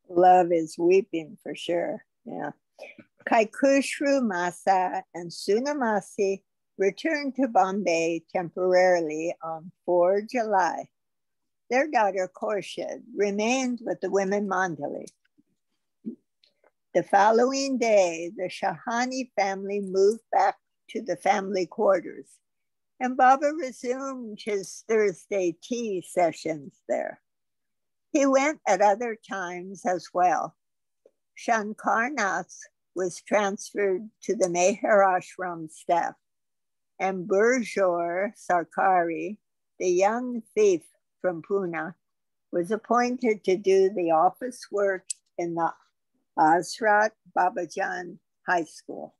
Love is weeping for sure. Yeah. Kaikushru Masa and Sunamasi returned to Bombay temporarily on 4 July. Their daughter Khorshid remained with the women Mandali. The following day, the Shahani family moved back to the family quarters, and Baba resumed his Thursday tea sessions there. He went at other times as well. Shankar Nath was transferred to the MEHER ashram staff, and Burjor Sarkari, the young thief from Pune, was appointed to do the office work in the Hazrat Babajan High School.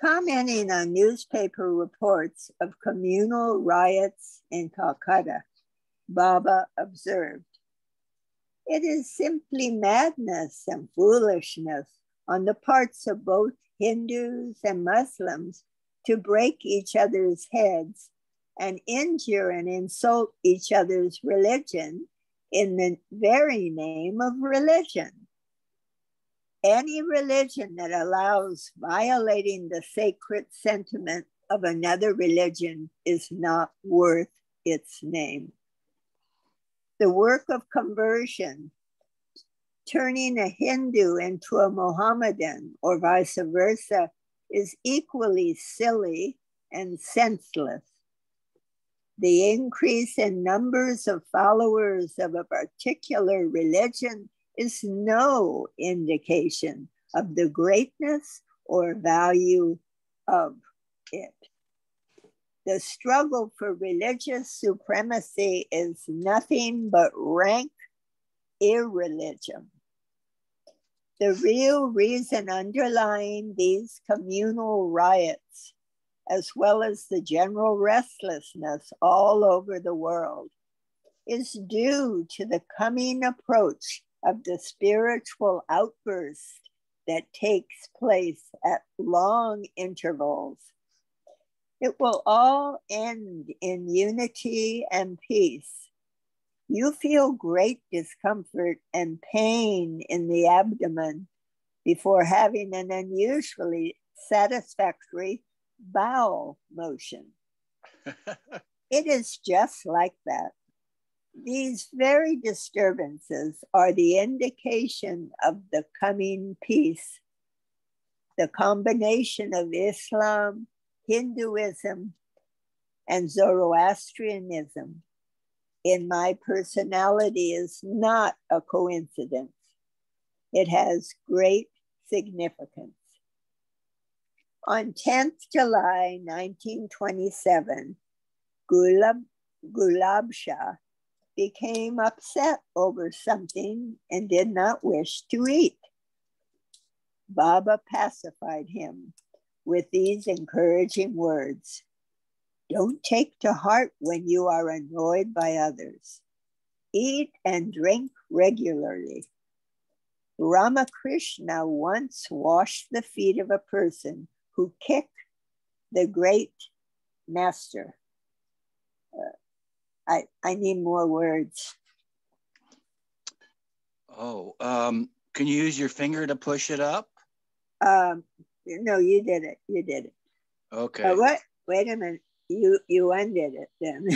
Commenting on newspaper reports of communal riots in Calcutta, Baba observed, "It is simply madness and foolishness on the parts of both Hindus and Muslims to break each other's heads and injure and insult each other's religion in the very name of religion. Any religion that allows violating the sacred sentiment of another religion is not worth its name. The work of conversion, turning a Hindu into a Mohammedan or vice versa, is equally silly and senseless. The increase in numbers of followers of a particular religion is no indication of the greatness or value of it. The struggle for religious supremacy is nothing but rank irreligion. The real reason underlying these communal riots, as well as the general restlessness all over the world, is due to the coming approach of the spiritual outburst that takes place at long intervals. It will all end in unity and peace. You feel great discomfort and pain in the abdomen before having an unusually satisfactory bowel motion. It is just like that. These very disturbances are the indication of the coming peace. The combination of Islam, Hinduism, and Zoroastrianism in my personality is not a coincidence. It has great significance. On 10th July 1927, Gulab Shah became upset over something and did not wish to eat. Baba pacified him with these encouraging words: "Don't take to heart when you are annoyed by others. Eat and drink regularly. Ramakrishna once washed the feet of a person who kicked the great master." I need more words. Oh, can you use your finger to push it up? No, you did it. You did it. Okay. What? Wait a minute. You undid it then.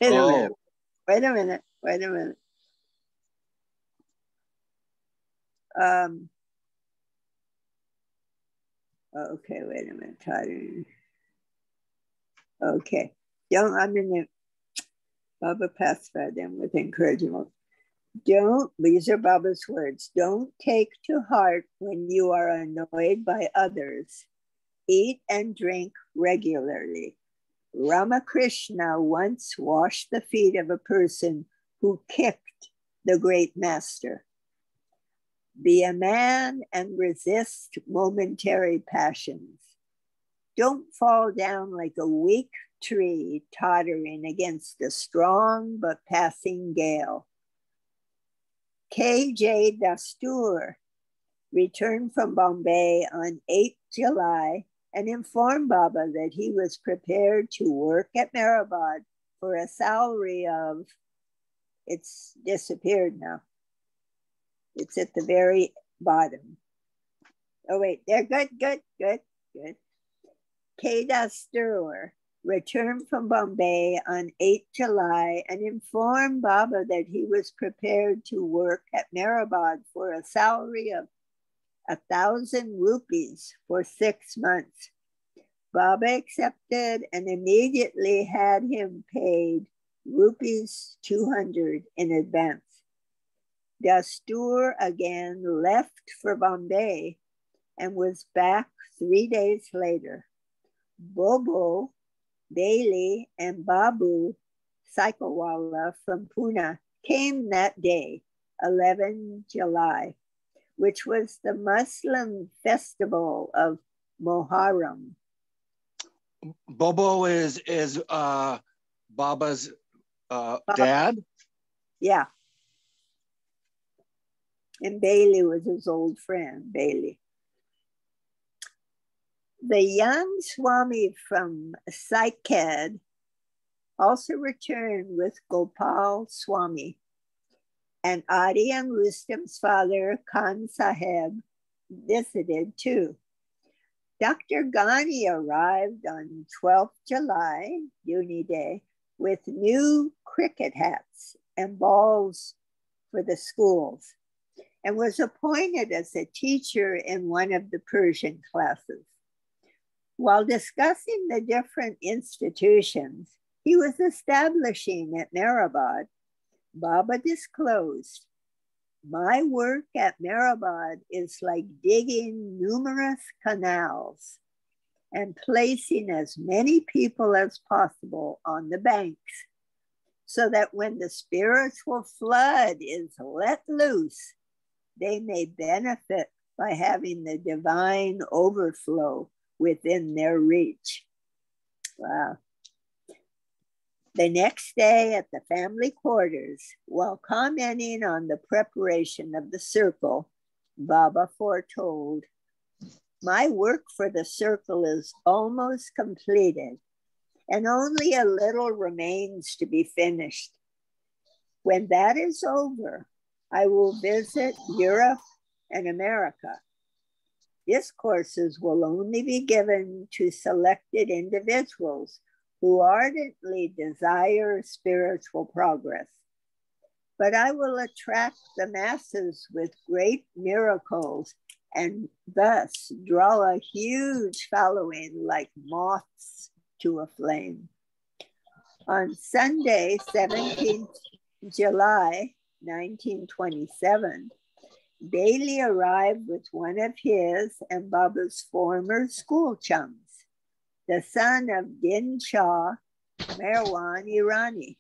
Wait a minute. Wait a minute. Wait a minute. Okay, wait a minute. Okay. I'm in the Baba pacified them with encouragement. These are Baba's words. Don't take to heart when you are annoyed by others. Eat and drink regularly. Ramakrishna once washed the feet of a person who kicked the great master. Be a man and resist momentary passions. Don't fall down like a weak tree tottering against a strong but passing gale. K.J. Dastur returned from Bombay on 8th July and informed Baba that he was prepared to work at Meherabad for a salary of, it's disappeared now. It's at the very bottom. Oh, wait, there, good. Keda Sturr returned from Bombay on 8 July and informed Baba that he was prepared to work at Meherabad for a salary of 1,000 rupees for 6 months. Baba accepted and immediately had him paid rupees 200 in advance. Dastur again left for Bombay and was back 3 days later. Bobo, Bailey, and Babu Cyclewala from Pune came that day, 11 July, which was the Muslim festival of Muharram. Bobo is Baba's dad? Yeah. And Bailey was his old friend, Bailey. The young Swami from Saikhed also returned with Gopal Swami, and Adi and Rustam's father, Khan Saheb, visited too. Dr. Ghani arrived on 12th July, Uni Day, with new cricket hats and balls for the schools, and was appointed as a teacher in one of the Persian classes. While discussing the different institutions he was establishing at Meherabad, Baba disclosed, "My work at Meherabad is like digging numerous canals and placing as many people as possible on the banks, so that when the spiritual flood is let loose, they may benefit by having the divine overflow within their reach." Wow. The next day at the family quarters, while commenting on the preparation of the circle, Baba foretold, "My work for the circle is almost completed, and only a little remains to be finished. When that is over, I will visit Europe and America. Discourses will only be given to selected individuals who ardently desire spiritual progress. But I will attract the masses with great miracles and thus draw a huge following like moths to a flame." On Sunday, 17th July, 1927, Bailey arrived with one of his and Baba's former school chums, the son of Din Shah, Merwan Irani.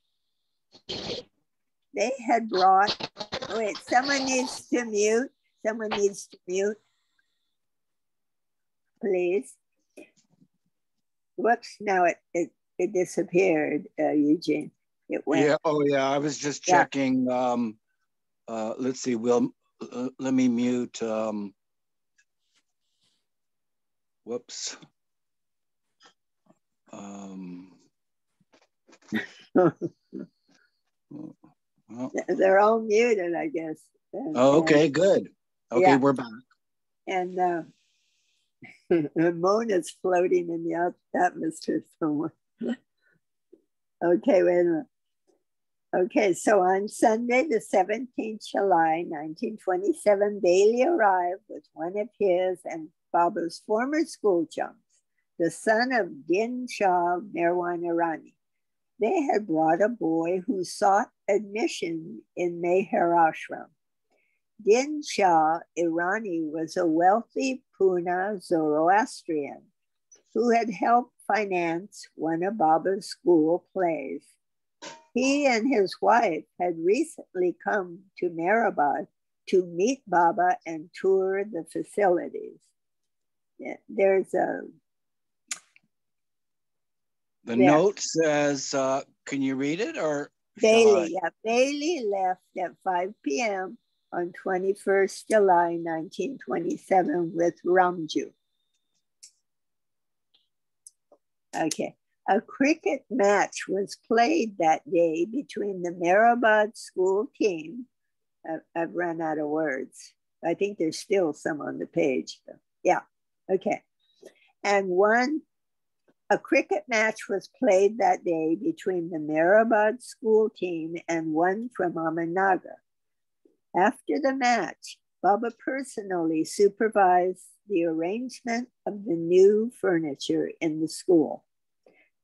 They had brought, wait, someone needs to mute, please. Whoops, now it disappeared, Eugene. It went. Yeah, oh yeah, I was just checking. Let's see, let me mute. Whoops. Well, they're all muted, I guess. Okay, good. Okay, yeah. We're back. And Mona's floating in the atmosphere somewhere. Okay, wait a minute. Okay, so on Sunday, the 17th July, 1927, Bailey arrived with one of his and Baba's former school chums, the son of Din Shah Merwan Irani. They had brought a boy who sought admission in MEHER ashram. Din Shah Irani was a wealthy Pune Zoroastrian who had helped finance one of Baba's school plays. He and his wife had recently come to Meherabad to meet Baba and tour the facilities. There's a... The note says, can you read it or? Bailey, yeah. Bailey left at 5 p.m. on 21st July, 1927 with Ramju. Okay. A cricket match was played that day between the Meherabad school team I've run out of words. I think there's still some on the page. Yeah, okay. And a cricket match was played that day between the Meherabad school team and one from Ahmednagar. After the match, Baba personally supervised the arrangement of the new furniture in the school.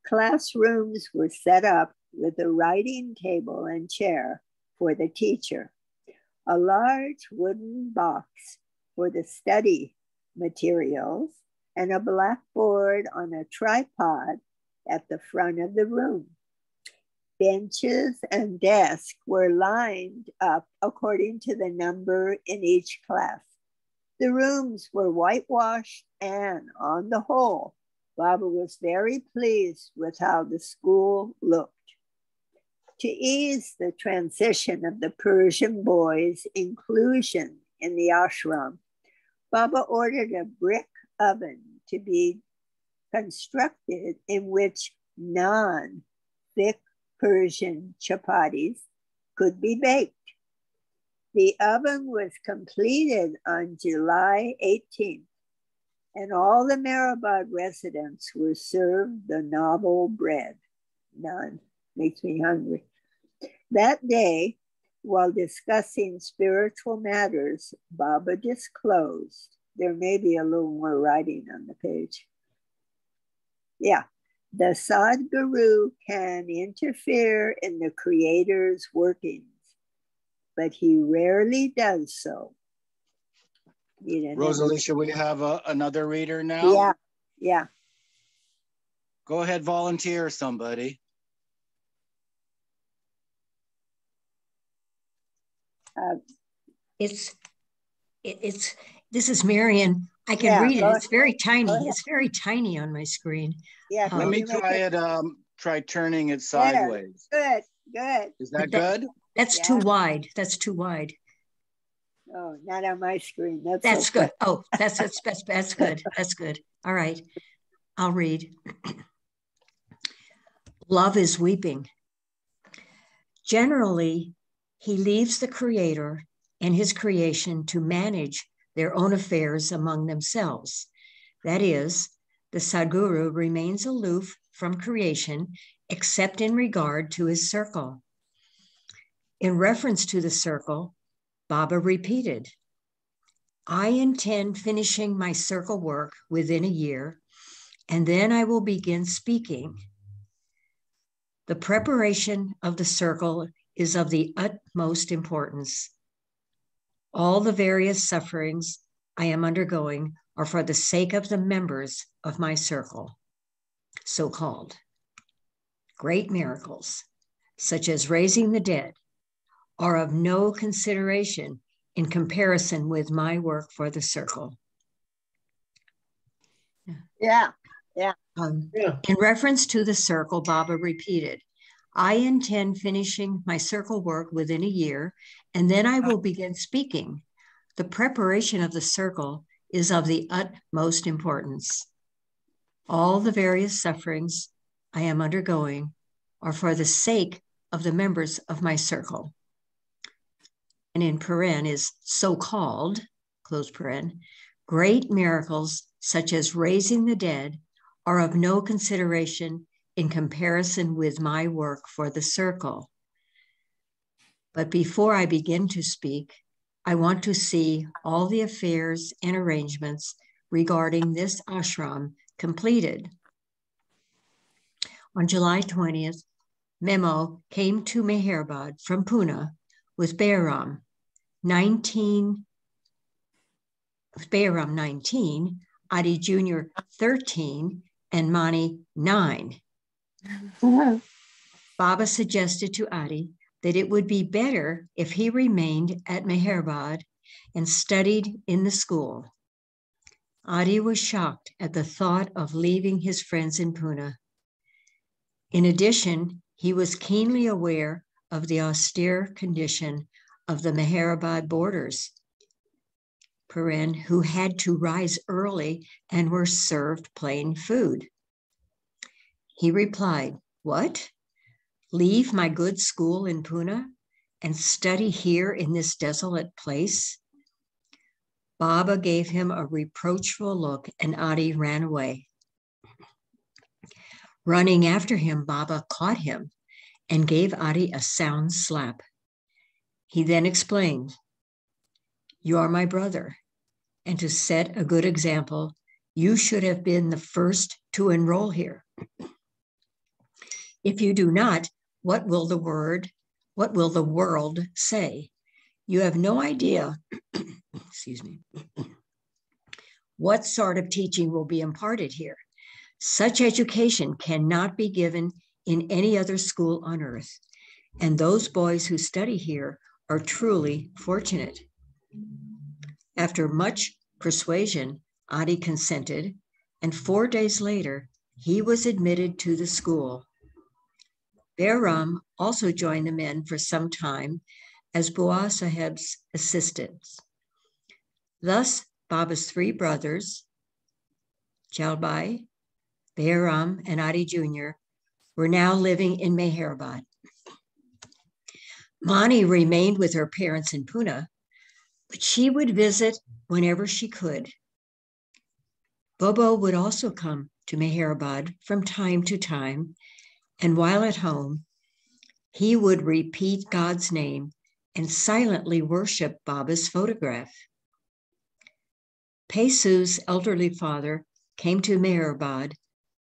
Classrooms were set up with a writing table and chair for the teacher, a large wooden box for the study materials, and a blackboard on a tripod at the front of the room. Benches and desks were lined up according to the number in each class. The rooms were whitewashed, and on the whole, Baba was very pleased with how the school looked. To ease the transition of the Persian boys' inclusion in the ashram, Baba ordered a brick oven to be constructed in which non-thick Persian chapatis could be baked. The oven was completed on July 18th, and all the Meherabad residents were served the novel bread. Naan makes me hungry. That day, while discussing spiritual matters, Baba disclosed, there may be a little more writing on the page. Yeah, the Sadguru can interfere in the Creator's workings, but he rarely does so. Rosalie, should we have another reader now? Yeah, yeah. Go ahead, volunteer somebody. This is Marion. I can read it. It's very tiny. It's very tiny on my screen. Yeah. Let me try it. Try turning it sideways. Good, good. Is that good? That's too wide. That's too wide. Oh, not on my screen. That's good. Oh, that's good. That's good. All right. I'll read. Love is weeping. Generally, he leaves the Creator and his creation to manage their own affairs among themselves. That is, the Sadguru remains aloof from creation except in regard to his circle. In reference to the circle, Baba repeated, I intend finishing my circle work within a year, and then I will begin speaking. The preparation of the circle is of the utmost importance. All the various sufferings I am undergoing are for the sake of the members of my circle, so-called. Great miracles, such as raising the dead, are of no consideration in comparison with my work for the circle. Yeah. In reference to the circle, Baba repeated, I intend finishing my circle work within a year, and then I will begin speaking. The preparation of the circle is of the utmost importance. All the various sufferings I am undergoing are for the sake of the members of my circle. And in paren is so-called, close paren, great miracles such as raising the dead are of no consideration in comparison with my work for the circle. But before I begin to speak, I want to see all the affairs and arrangements regarding this ashram completed. On July 20th, memo came to Meherabad from Pune with Bayram 19, Adi Jr. 13, and Mani 9. Baba suggested to Adi that it would be better if he remained at Meherabad and studied in the school. Adi was shocked at the thought of leaving his friends in Pune. In addition, he was keenly aware of the austere condition of the Meherabad boarders, who had to rise early and were served plain food. He replied, what? Leave my good school in Pune and study here in this desolate place? Baba gave him a reproachful look, and Adi ran away. Running after him, Baba caught him and gave Adi a sound slap. He then explained, "You are my brother, and to set a good example, you should have been the first to enroll here. If you do not, what will the world say? You have no idea, excuse me, what sort of teaching will be imparted here. Such education cannot be given in any other school on earth, and those boys who study here are truly fortunate." After much persuasion, Adi consented, and 4 days later, he was admitted to the school. Behram also joined the men for some time as Bua Sahib's assistants. Thus, Baba's three brothers, Jalbai, Behram, and Adi Jr., were now living in Meherabad. Mani remained with her parents in Pune, but she would visit whenever she could. Bobo would also come to Meherabad from time to time, and while at home, he would repeat God's name and silently worship Baba's photograph. Pesu's elderly father came to Meherabad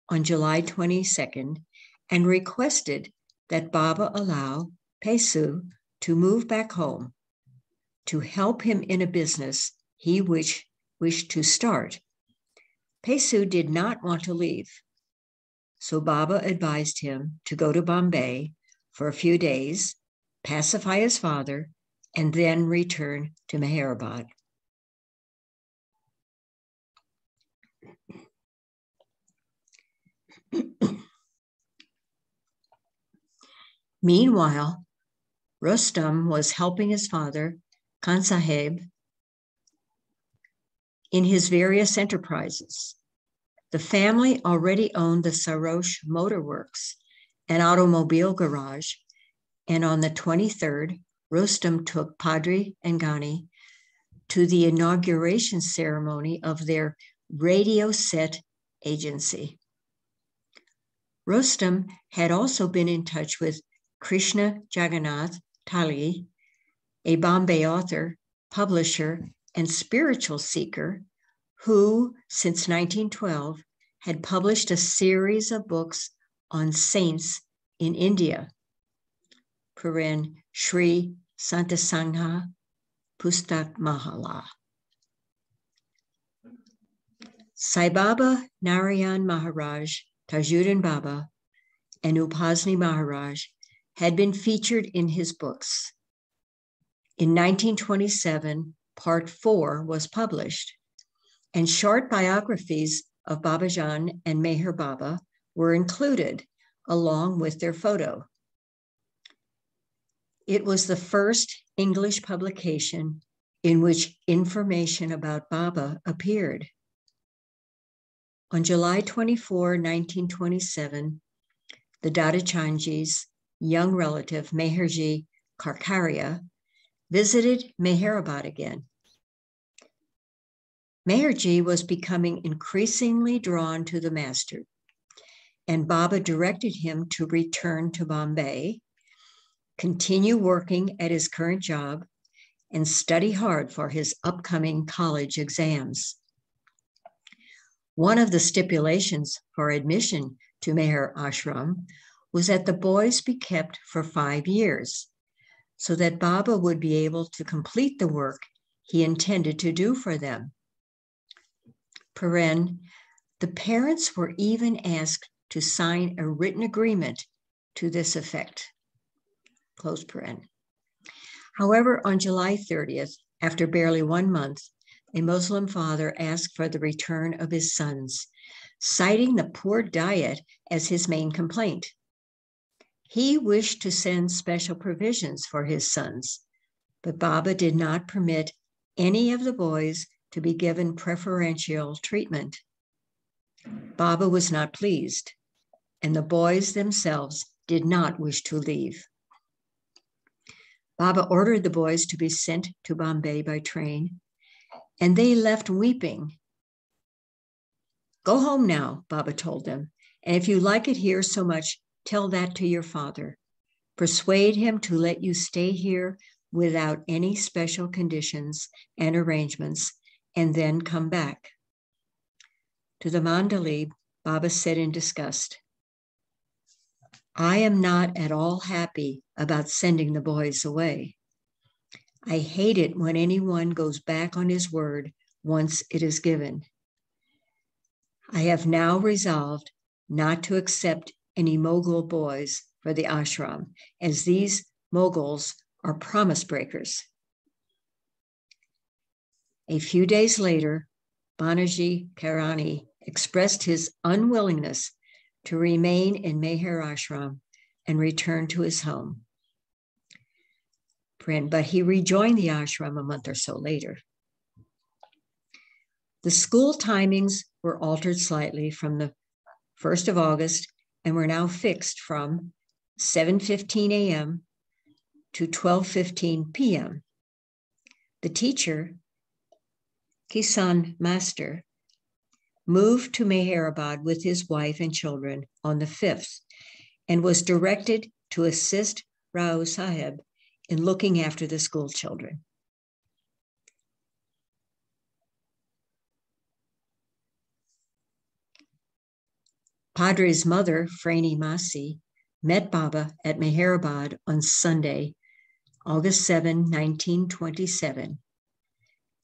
on July 22nd and requested that Baba allow Pesu to move back home to help him in a business he wished to start. Pesu did not want to leave, so Baba advised him to go to Bombay for a few days, pacify his father, and then return to Meherabad. Meanwhile, Rustam was helping his father, Khan Sahib, in his various enterprises. The family already owned the Sarosh Motor Works, an automobile garage, and on the 23rd, Rustam took Padri and Ghani to the inauguration ceremony of their radio set agency. Rustam had also been in touch with Krishna Jagannath Tali, a Bombay author, publisher, and spiritual seeker who, since 1912, had published a series of books on saints in India, Sri Santa Sangha Pustak Mahala. Sai Baba, Narayan Maharaj, Tajuddin Baba, and Upasni Maharaj had been featured in his books. In 1927, Part 4 was published, and short biographies of Babajan and Meher Baba were included along with their photo. It was the first English publication in which information about Baba appeared. On July 24, 1927, the Dadachanji's young relative, Meherji Karkaria, visited Meherabad again. Meherji was becoming increasingly drawn to the master, and Baba directed him to return to Bombay, continue working at his current job, and study hard for his upcoming college exams. One of the stipulations for admission to Meher Ashram was that the boys be kept for 5 years, so that Baba would be able to complete the work he intended to do for them. The parents were even asked to sign a written agreement to this effect. Close paren. However, on July 30th, after barely 1 month, a Muslim father asked for the return of his sons, citing the poor diet as his main complaint. He wished to send special provisions for his sons, but Baba did not permit any of the boys to be given preferential treatment. Baba was not pleased, and the boys themselves did not wish to leave. Baba ordered the boys to be sent to Bombay by train, and they left weeping. Go home now, Baba told them, and if you like it here so much, tell that to your father. Persuade him to let you stay here without any special conditions and arrangements, and then come back. To the Mandalib, Baba said in disgust, I am not at all happy about sending the boys away. I hate it when anyone goes back on his word once it is given. I have now resolved not to accept any Mughal boys for the ashram, as these Mughals are promise breakers. A few days later, Banaji Karani expressed his unwillingness to remain in MEHER ashram and return to his home. But he rejoined the ashram a month or so later. The school timings were altered slightly from the 1st of August and were now fixed from 7:15 a.m. to 12:15 p.m. The teacher, Kisan Master, moved to Meherabad with his wife and children on the 5th and was directed to assist Rao Sahib in looking after the school children. Padre's mother, Frani Masi, met Baba at Meherabad on Sunday, August 7, 1927,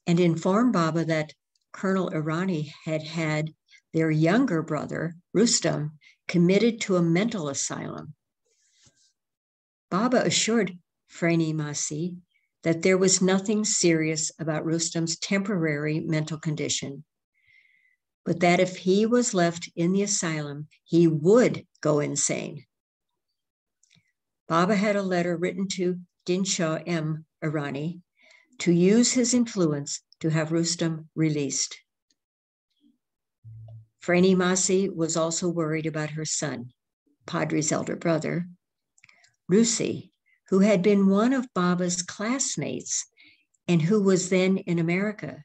and informed Baba that Colonel Irani had had their younger brother, Rustam, committed to a mental asylum. Baba assured Frani Masi that there was nothing serious about Rustam's temporary mental condition, but that if he was left in the asylum, he would go insane. Baba had a letter written to Dinshaw M. Irani to use his influence to have Rustam released. Frani Masi was also worried about her son, Padre's elder brother, Rusi, who had been one of Baba's classmates and who was then in America.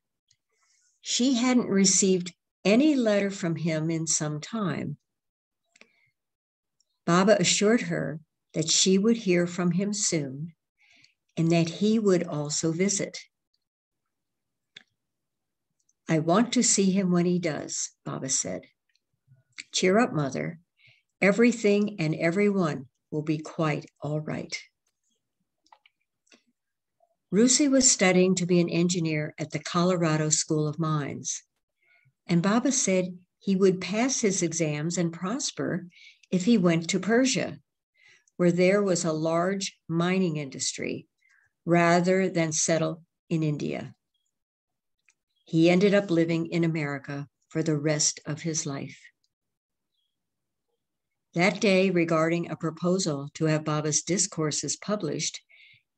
She hadn't received any letter from him in some time. Baba assured her that she would hear from him soon and that he would also visit. I want to see him when he does, Baba said. Cheer up, mother. Everything and everyone will be quite all right. Rusi was studying to be an engineer at the Colorado School of Mines, and Baba said he would pass his exams and prosper if he went to Persia, where there was a large mining industry, rather than settle in India. He ended up living in America for the rest of his life. That day, regarding a proposal to have Baba's discourses published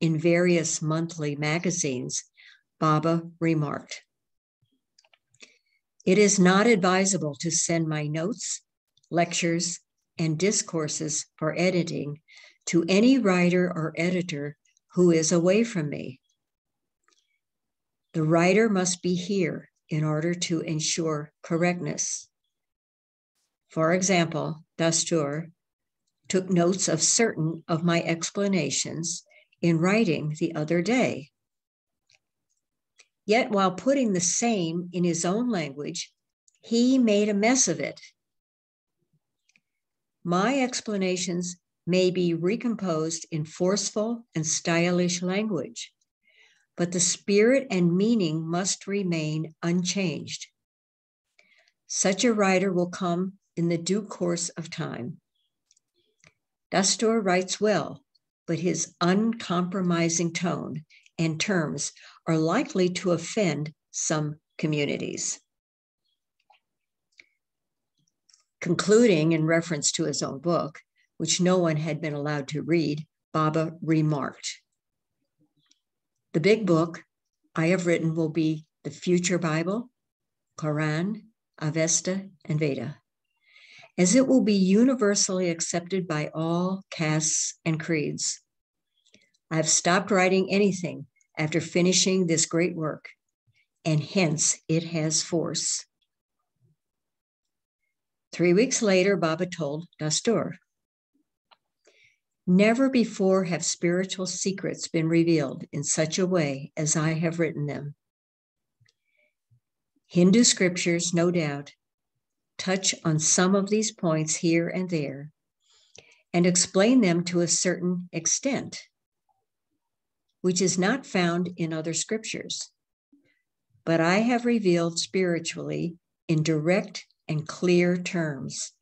in various monthly magazines, Baba remarked, "It is not advisable to send my notes, lectures, and discourses for editing to any writer or editor who is away from me. The writer must be here in order to ensure correctness. For example, Dastur took notes of certain of my explanations in writing the other day. Yet while putting the same in his own language, he made a mess of it. My explanations may be recomposed in forceful and stylish language, but the spirit and meaning must remain unchanged. Such a writer will come in the due course of time. Dastur writes well, but his uncompromising tone and terms are likely to offend some communities." Concluding in reference to his own book, which no one had been allowed to read, Baba remarked, "The big book I have written will be the future Bible, Quran, Avesta, and Veda, as it will be universally accepted by all castes and creeds. I've stopped writing anything after finishing this great work, and hence it has force. 3 weeks later, Baba told Dastur, never before have spiritual secrets been revealed in such a way as I have written them. Hindu scriptures, no doubt, touch on some of these points here and there and explain them to a certain extent, which is not found in other scriptures. But I have revealed spiritually in direct and clear terms,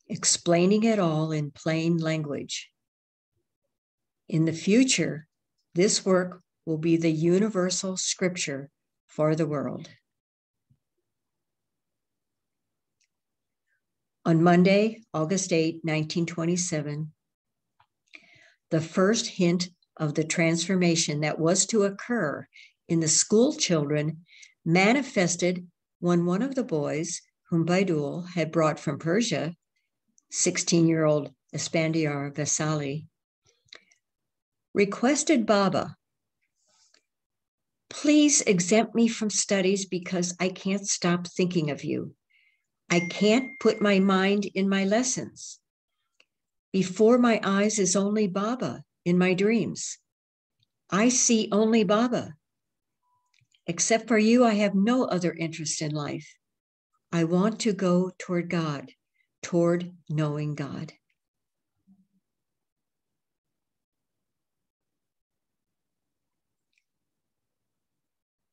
explaining it all in plain language. In the future, this work will be the universal scripture for the world. On Monday, August 8, 1927, the first hint of the transformation that was to occur in the school children manifested when one of the boys whom Baidul had brought from Persia, 16-year-old Esfandiar Vesali, requested Baba, please exempt me from studies because I can't stop thinking of you. I can't put my mind in my lessons. Before my eyes is only Baba in my dreams. I see only Baba. Except for you, I have no other interest in life. I want to go toward God, toward knowing God.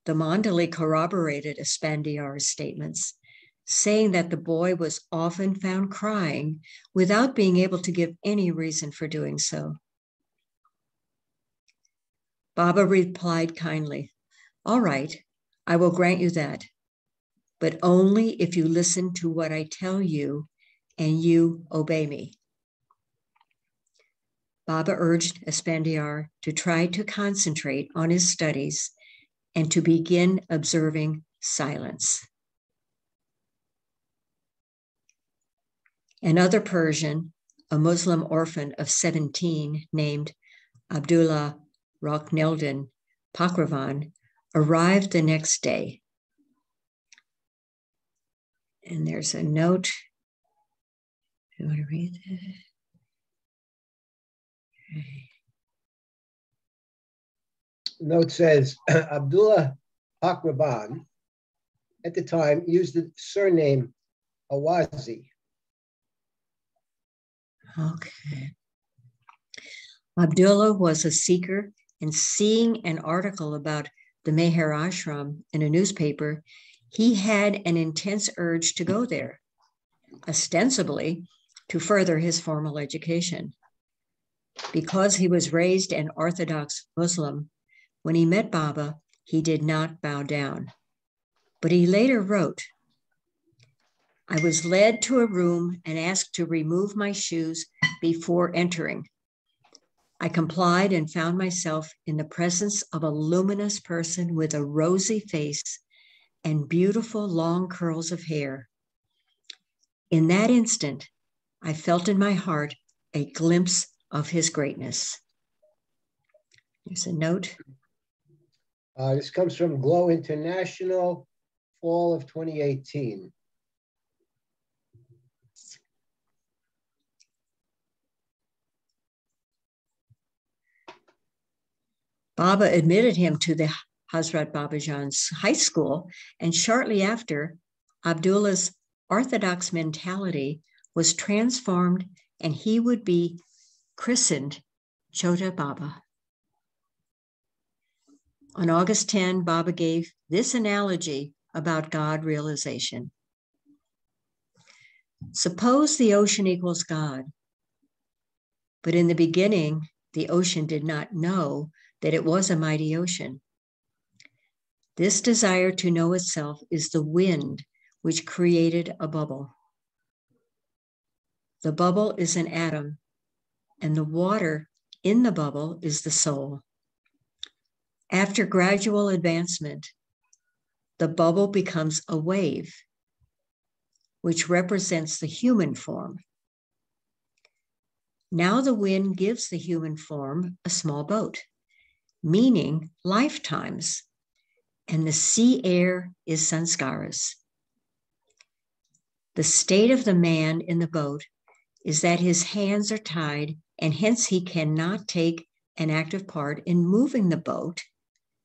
The Mandali corroborated Esfandiar's statements, saying that the boy was often found crying without being able to give any reason for doing so. Baba replied kindly, all right, I will grant you that, but only if you listen to what I tell you and you obey me. Baba urged Esfandiar to try to concentrate on his studies and to begin observing silence. Another Persian, a Muslim orphan of 17 named Abdullah Rockneldin Pakravan, arrived the next day. And there's a note. You want to read that? Okay. Note says, Abdullah Pakravan, at the time, used the surname Awazi. Okay. Abdullah was a seeker, and seeing an article about the MEHER ashram in a newspaper, he had an intense urge to go there, ostensibly to further his formal education. Because he was raised an Orthodox Muslim, when he met Baba, he did not bow down. But he later wrote, I was led to a room and asked to remove my shoes before entering. I complied and found myself in the presence of a luminous person with a rosy face and beautiful long curls of hair. In that instant, I felt in my heart a glimpse of his greatness. There's a note. This comes from Glow International, fall of 2018. Baba admitted him to the Hazrat Babajan's high school, and shortly after, Abdullah's Orthodox mentality was transformed and he would be christened Chota Baba. On August 10, Baba gave this analogy about God realization. Suppose the ocean equals God, but in the beginning, the ocean did not know that it was a mighty ocean. This desire to know itself is the wind which created a bubble. The bubble is an atom, and the water in the bubble is the soul. After gradual advancement, the bubble becomes a wave, which represents the human form. Now the wind gives the human form a small boat, meaning lifetimes, and the sea air is sanskaras. The state of the man in the boat is that his hands are tied, and hence he cannot take an active part in moving the boat,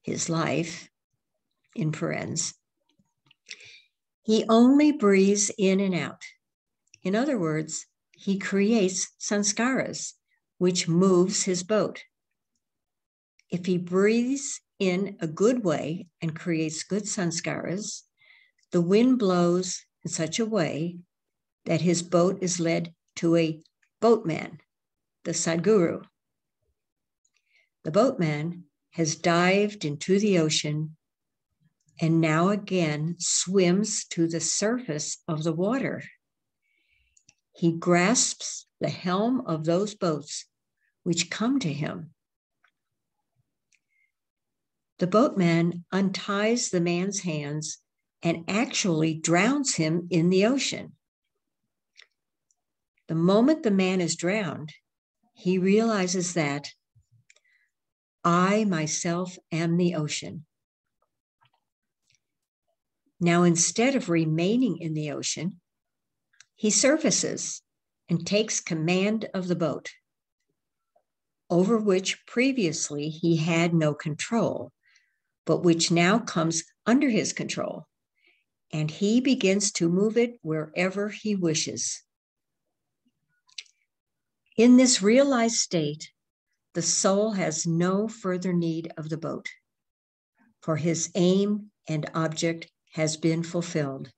his life, in parens. He only breathes in and out. In other words, he creates sanskaras, which moves his boat. If he breathes in a good way and creates good sanskaras, the wind blows in such a way that his boat is led to a boatman, the Sadguru. The boatman has dived into the ocean and now again swims to the surface of the water. He grasps the helm of those boats which come to him. The boatman unties the man's hands and actually drowns him in the ocean. The moment the man is drowned, he realizes that I myself am the ocean. Now, instead of remaining in the ocean, he surfaces and takes command of the boat, over which previously he had no control, but which now comes under his control, and he begins to move it wherever he wishes. In this realized state, the soul has no further need of the boat, for his aim and object has been fulfilled.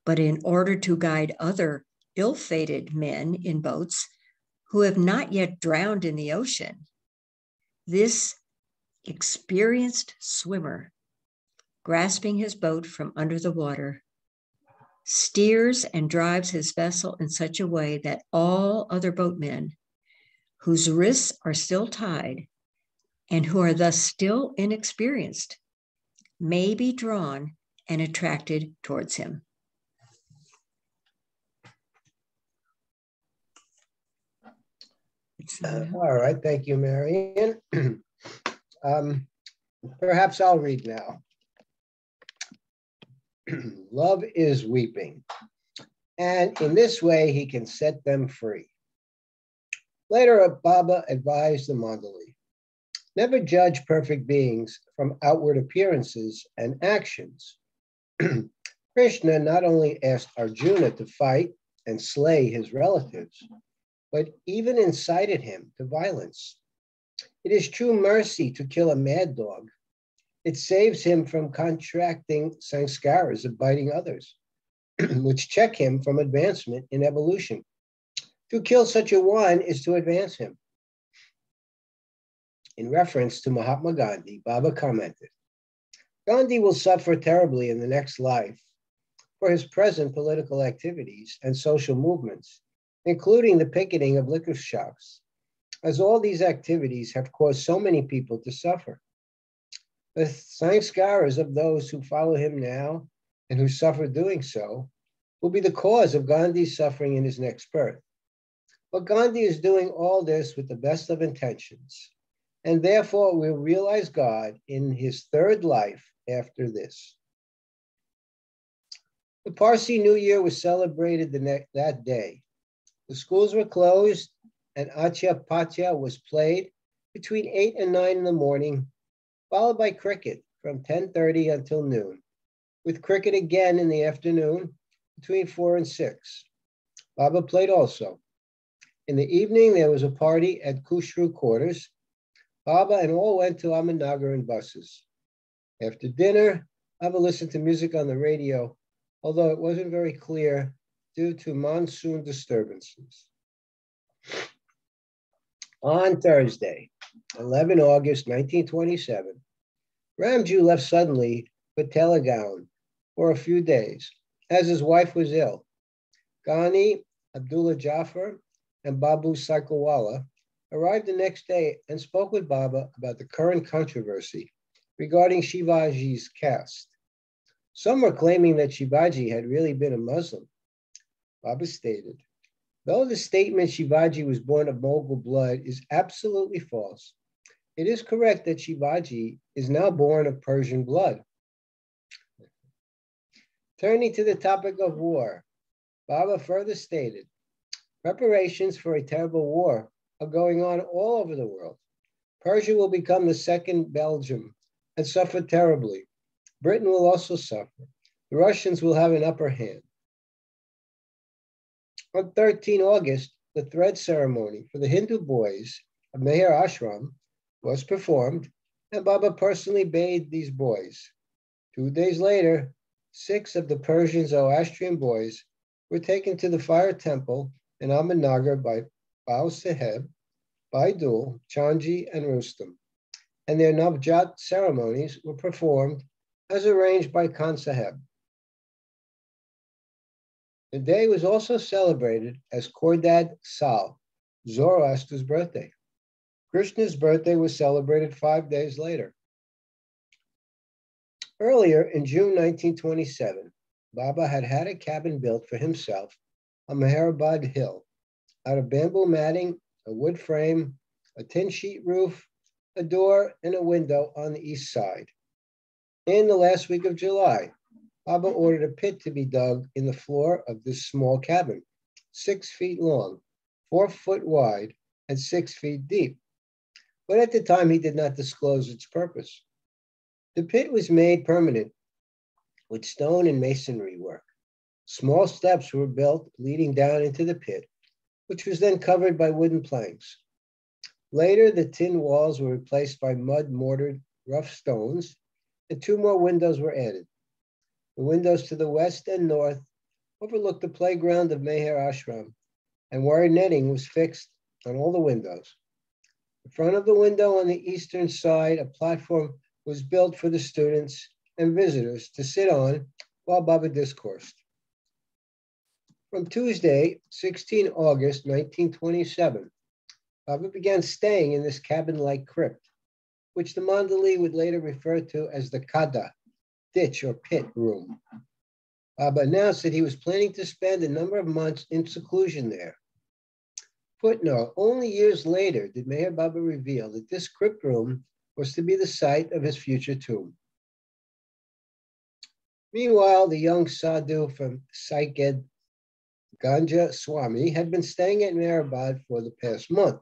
But in order to guide other ill-fated men in boats who have not yet drowned in the ocean, this experienced swimmer, grasping his boat from under the water, steers and drives his vessel in such a way that all other boatmen whose wrists are still tied and who are thus still inexperienced may be drawn and attracted towards him. All right, thank you, Marian. Perhaps I'll read now. Love is weeping, and in this way he can set them free. Later, Baba advised the Mandali, never judge perfect beings from outward appearances and actions. Krishna not only asked Arjuna to fight and slay his relatives, but even incited him to violence. It is true mercy to kill a mad dog. It saves him from contracting sanskaras of biting others, which check him from advancement in evolution. To kill such a one is to advance him. In reference to Mahatma Gandhi, Baba commented, Gandhi will suffer terribly in the next life for his present political activities and social movements, including the picketing of liquor shops, as all these activities have caused so many people to suffer. The sanskaras of those who follow him now and who suffer doing so will be the cause of Gandhi's suffering in his next birth. But Gandhi is doing all this with the best of intentions, and therefore will realize God in his third life after this. The Parsi New Year was celebrated that day. The schools were closed and Acha Pacha was played between 8 and 9 in the morning, followed by cricket from 10:30 until noon, with cricket again in the afternoon between 4 and 6. Baba played also. In the evening, there was a party at Kushru quarters. Baba and all went to Ahmednagar in buses. After dinner, Baba listened to music on the radio, although it wasn't very clear due to monsoon disturbances. On Thursday, 11 August 1927, Ramju left suddenly for Telagaon for a few days, as his wife was ill. Ghani, Abdullah Jafar, and Babu Saikowala arrived the next day and spoke with Baba about the current controversy regarding Shivaji's caste. Some were claiming that Shivaji had really been a Muslim. Baba stated, though the statement Shivaji was born of Mughal blood is absolutely false, It is correct that Shivaji is now born of Persian blood. Turning to the topic of war, Baba further stated, preparations for a terrible war are going on all over the world. Persia will become the second Belgium and suffer terribly. Britain will also suffer. The Russians will have an upper hand. On 13 August, the thread ceremony for the Hindu boys of Meher Ashram was performed, and Baba personally bathed these boys. 2 days later, 6 of the Persian Zoroastrian boys were taken to the fire temple in Ahmednagar by Bao Saheb, Baidul, Chanji, and Rustam, and their Navjat ceremonies were performed as arranged by Khan Saheb. The day was also celebrated as Khordad Sal, Zoroaster's birthday. Krishna's birthday was celebrated 5 days later. Earlier in June 1927, Baba had a cabin built for himself on Meherabad Hill out of bamboo matting, a wood frame, a tin sheet roof, a door, and a window on the east side. In the last week of July, Baba ordered a pit to be dug in the floor of this small cabin, 6 feet long, 4 foot wide, and 6 feet deep. But at the time, he did not disclose its purpose. The pit was made permanent with stone and masonry work. Small steps were built leading down into the pit, which was then covered by wooden planks. Later, the tin walls were replaced by mud-mortared rough stones, and 2 more windows were added. The windows to the west and north overlooked the playground of Meher Ashram, and wire netting was fixed on all the windows. In front of the window on the eastern side, a platform was built for the students and visitors to sit on while Baba discoursed. From Tuesday, 16 August 1927, Baba began staying in this cabin-like crypt, which the Mandali would later refer to as the Kada, ditch or pit room. Baba announced that he was planning to spend a number of months in seclusion there. Footnote, only years later did Meher Baba reveal that this crypt room was to be the site of his future tomb. Meanwhile, the young sadhu from Saiked, Ganja Swami, had been staying at Meherabad for the past month.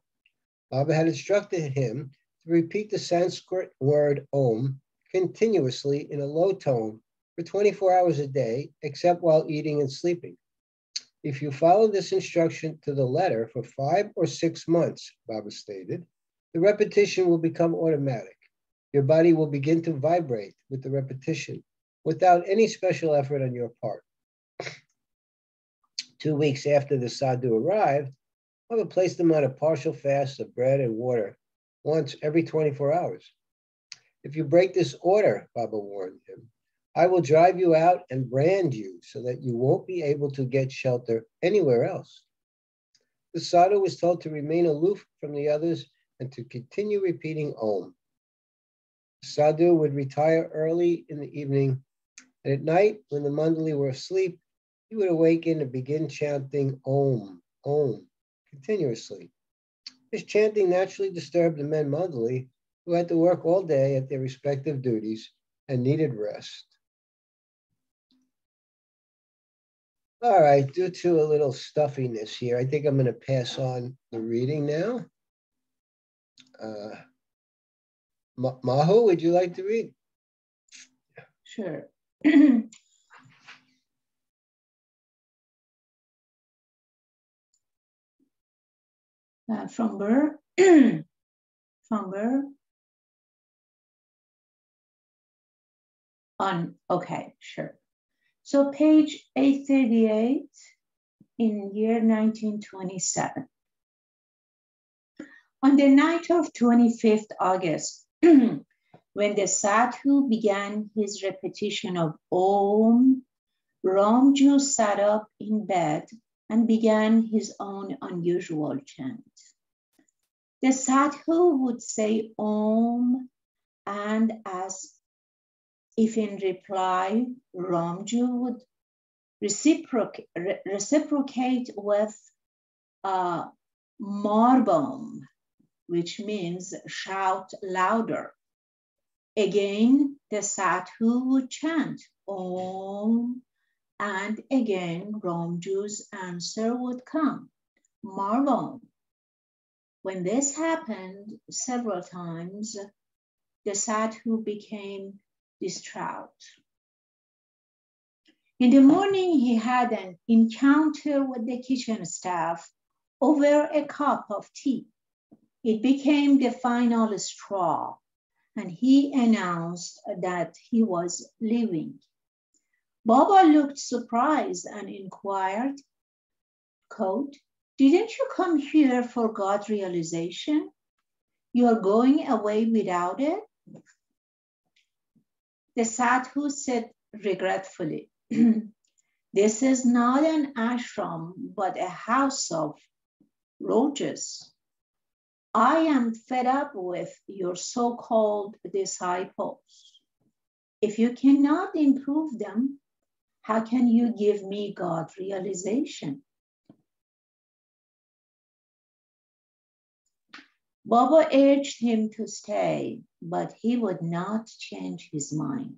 Baba had instructed him to repeat the Sanskrit word Om continuously in a low tone for 24 hours a day, except while eating and sleeping. If you follow this instruction to the letter for 5 or 6 months, Baba stated, the repetition will become automatic. Your body will begin to vibrate with the repetition without any special effort on your part. 2 weeks after the sadhu arrived, Baba placed him on a partial fast of bread and water once every 24 hours. If you break this order, Baba warned him, I will drive you out and brand you so that you won't be able to get shelter anywhere else. The sadhu was told to remain aloof from the others and to continue repeating Om. The sadhu would retire early in the evening, and at night, when the Mandali were asleep, he would awaken and begin chanting Om, Om, continuously. This chanting naturally disturbed the men Mandali, who had to work all day at their respective duties and needed rest. All right, due to a little stuffiness here, I think I'm going to pass on the reading now. Maho, would you like to read? Sure. From where? From where? Okay, sure. So page 838 in year 1927. On the night of 25th August, when the sadhu began his repetition of Om, Ramju sat up in bed and began his own unusual chant. The sadhu would say Om, and as if in reply, Ramju would reciprocate with Marbam. which means shout louder. Again, the sadhu would chant Om, and again, Ramju's answer would come, Marbon. When this happened several times, the sadhu became distraught. In the morning, he had an encounter with the kitchen staff over a cup of tea. It became the final straw, and he announced that he was leaving. Baba looked surprised and inquired, quote, "Didn't you come here for God realization? You are going away without it?" The sadhu said regretfully, "This is not an ashram, but a house of roaches. I am fed up with your so-called disciples. If you cannot improve them, how can you give me God realization?" Baba urged him to stay, but he would not change his mind.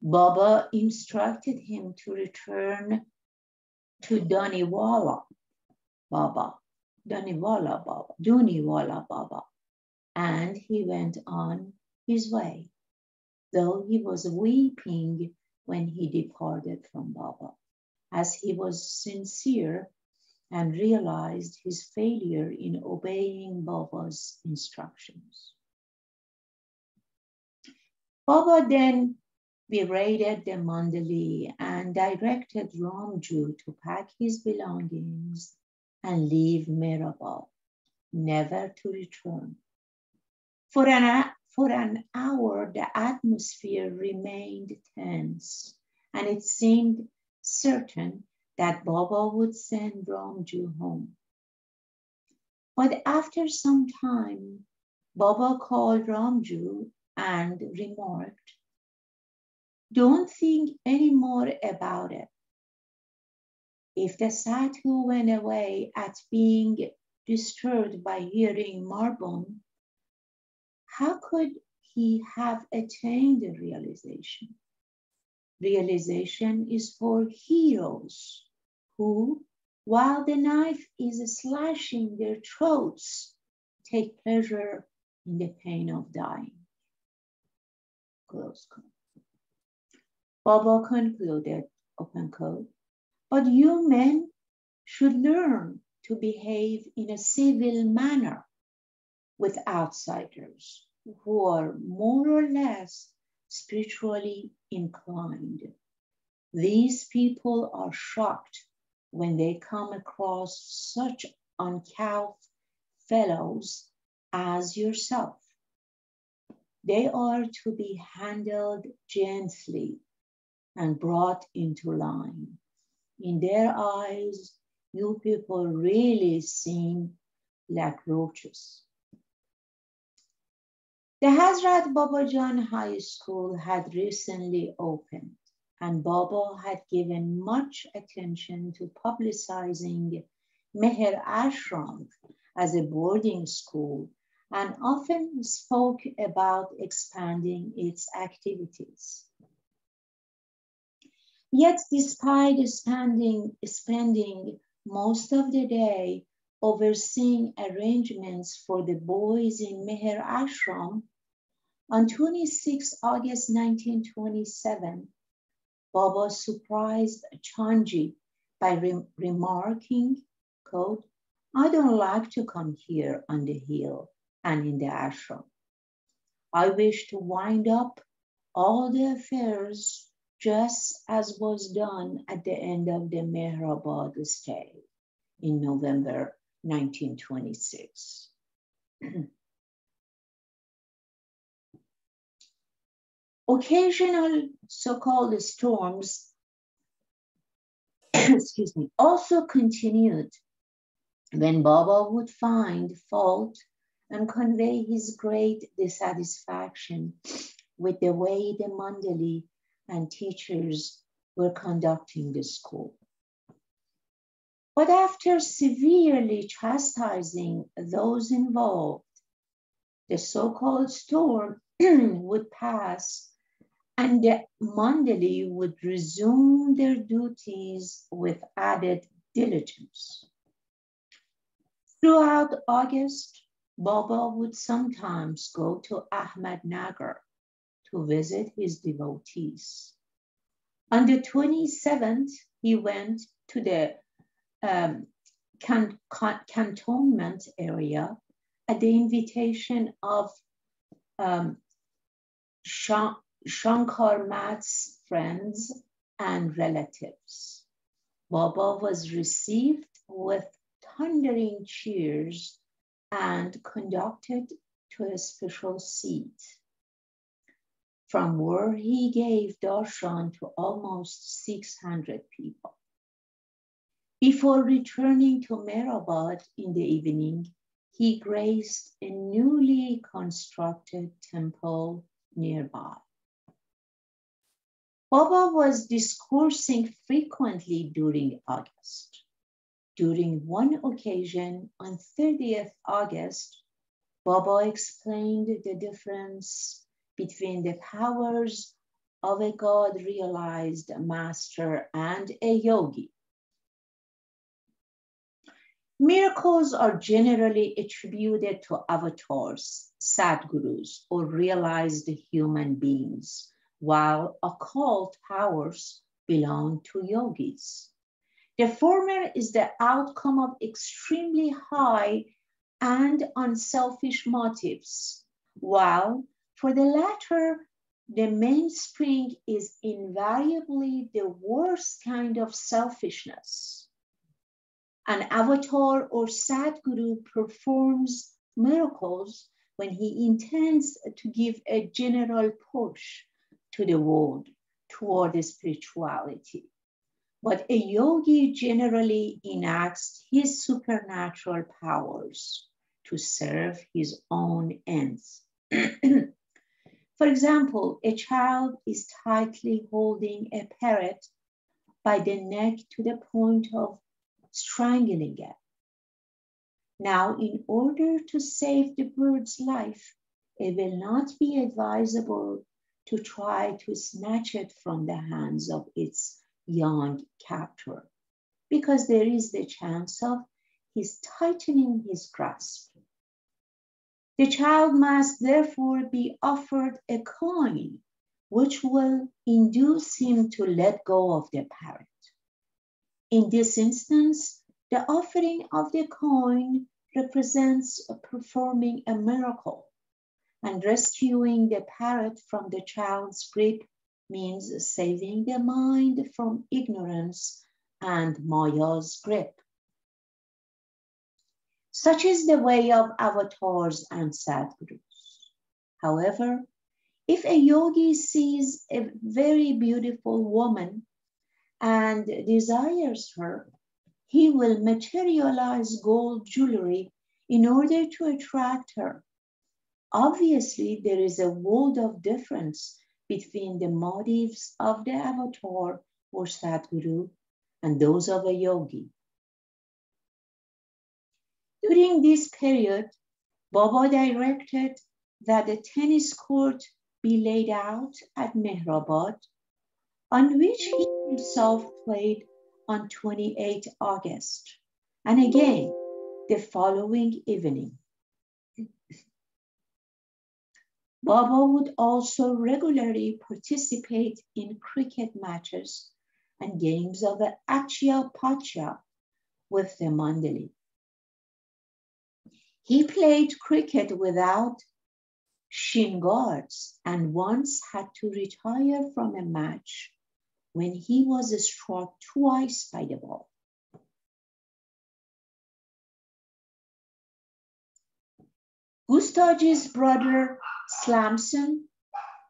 Baba instructed him to return to Duniwala Baba, and he went on his way, though he was weeping when he departed from Baba, as he was sincere and realized his failure in obeying Baba's instructions. Baba then berated the Mandali and directed Ramju to pack his belongings and leave Meherabad, never to return. For an hour, the atmosphere remained tense, and it seemed certain that Baba would send Ramju home. But after some time, Baba called Ramju and remarked, "Don't think any more about it. If the sadhu went away at being disturbed by hearing Marbon, how could he have attained the realization? Realization is for heroes who, while the knife is slashing their throats, take pleasure in the pain of dying." Close quote. Baba concluded, open quote, "But you men should learn to behave in a civil manner with outsiders who are more or less spiritually inclined. These people are shocked when they come across such uncouth fellows as yourself. They are to be handled gently and brought into line. In their eyes, you people really seem like roaches." The Hazrat Babajan High School had recently opened, and Baba had given much attention to publicizing MEHER Ashram as a boarding school and often spoke about expanding its activities. Yet, despite spending most of the day overseeing arrangements for the boys in MEHER Ashram, on 26 August 1927, Baba surprised Chanji by remarking, quote, "I don't like to come here on the hill and in the ashram. I wish to wind up all the affairs just as was done at the end of the Meherabad stay in November 1926. Occasional so-called storms also continued when Baba would find fault and convey his great dissatisfaction with the way the Mandali and teachers were conducting the school. But after severely chastising those involved, the so-called storm would pass and the Mandali would resume their duties with added diligence. Throughout August, Baba would sometimes go to Ahmednagar to visit his devotees. On the 27th, he went to the cantonment area at the invitation of Shankar Mat's friends and relatives. Baba was received with thundering cheers and conducted to a special seat, from where he gave darshan to almost 600 people. Before returning to Meherabad in the evening, he graced a newly constructed temple nearby. Baba was discoursing frequently during August. During one occasion on 30th August, Baba explained the difference between the powers of a God-realized master and a yogi. Miracles are generally attributed to avatars, sadgurus, or realized human beings, while occult powers belong to yogis. The former is the outcome of extremely high and unselfish motives, while for the latter, the mainspring is invariably the worst kind of selfishness. An avatar or sadguru performs miracles when he intends to give a general push to the world toward spirituality. But a yogi generally enacts his supernatural powers to serve his own ends. For example, a child is tightly holding a parrot by the neck to the point of strangling it. Now, in order to save the bird's life, it will not be advisable to try to snatch it from the hands of its young captor, because there is the chance of his tightening his grasp. The child must therefore be offered a coin which will induce him to let go of the parrot. In this instance, the offering of the coin represents performing a miracle, and rescuing the parrot from the child's grip means saving the mind from ignorance and Maya's grip. Such is the way of avatars and sadgurus. However, if a yogi sees a very beautiful woman and desires her, he will materialize gold jewelry in order to attract her. Obviously, there is a world of difference between the motives of the avatar or sadguru and those of a yogi. During this period, Baba directed that a tennis court be laid out at Meherabad, on which he himself played on 28 August, and again the following evening. Baba would also regularly participate in cricket matches and games of Achya Pachya with the Mandali. He played cricket without shin guards and once had to retire from a match when he was struck twice by the ball. Gustaji's brother Slamson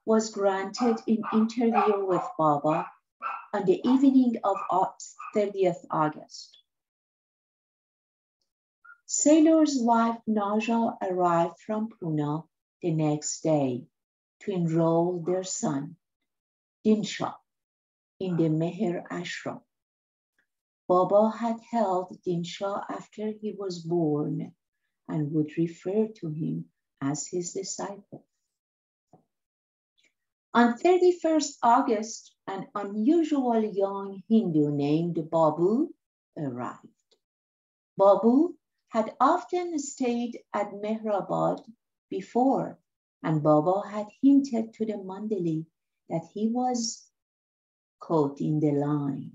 was granted an interview with Baba on the evening of 30th August. Sailor's wife Naja arrived from Pune the next day to enroll their son, Dinsha, in the Meher ashram. Baba had held Dinshaw after he was born and would refer to him as his disciple. On 31st August, an unusual young Hindu named Babu arrived. Babu had often stayed at Meherabad before, and Baba had hinted to the Mandali that he was caught in the line.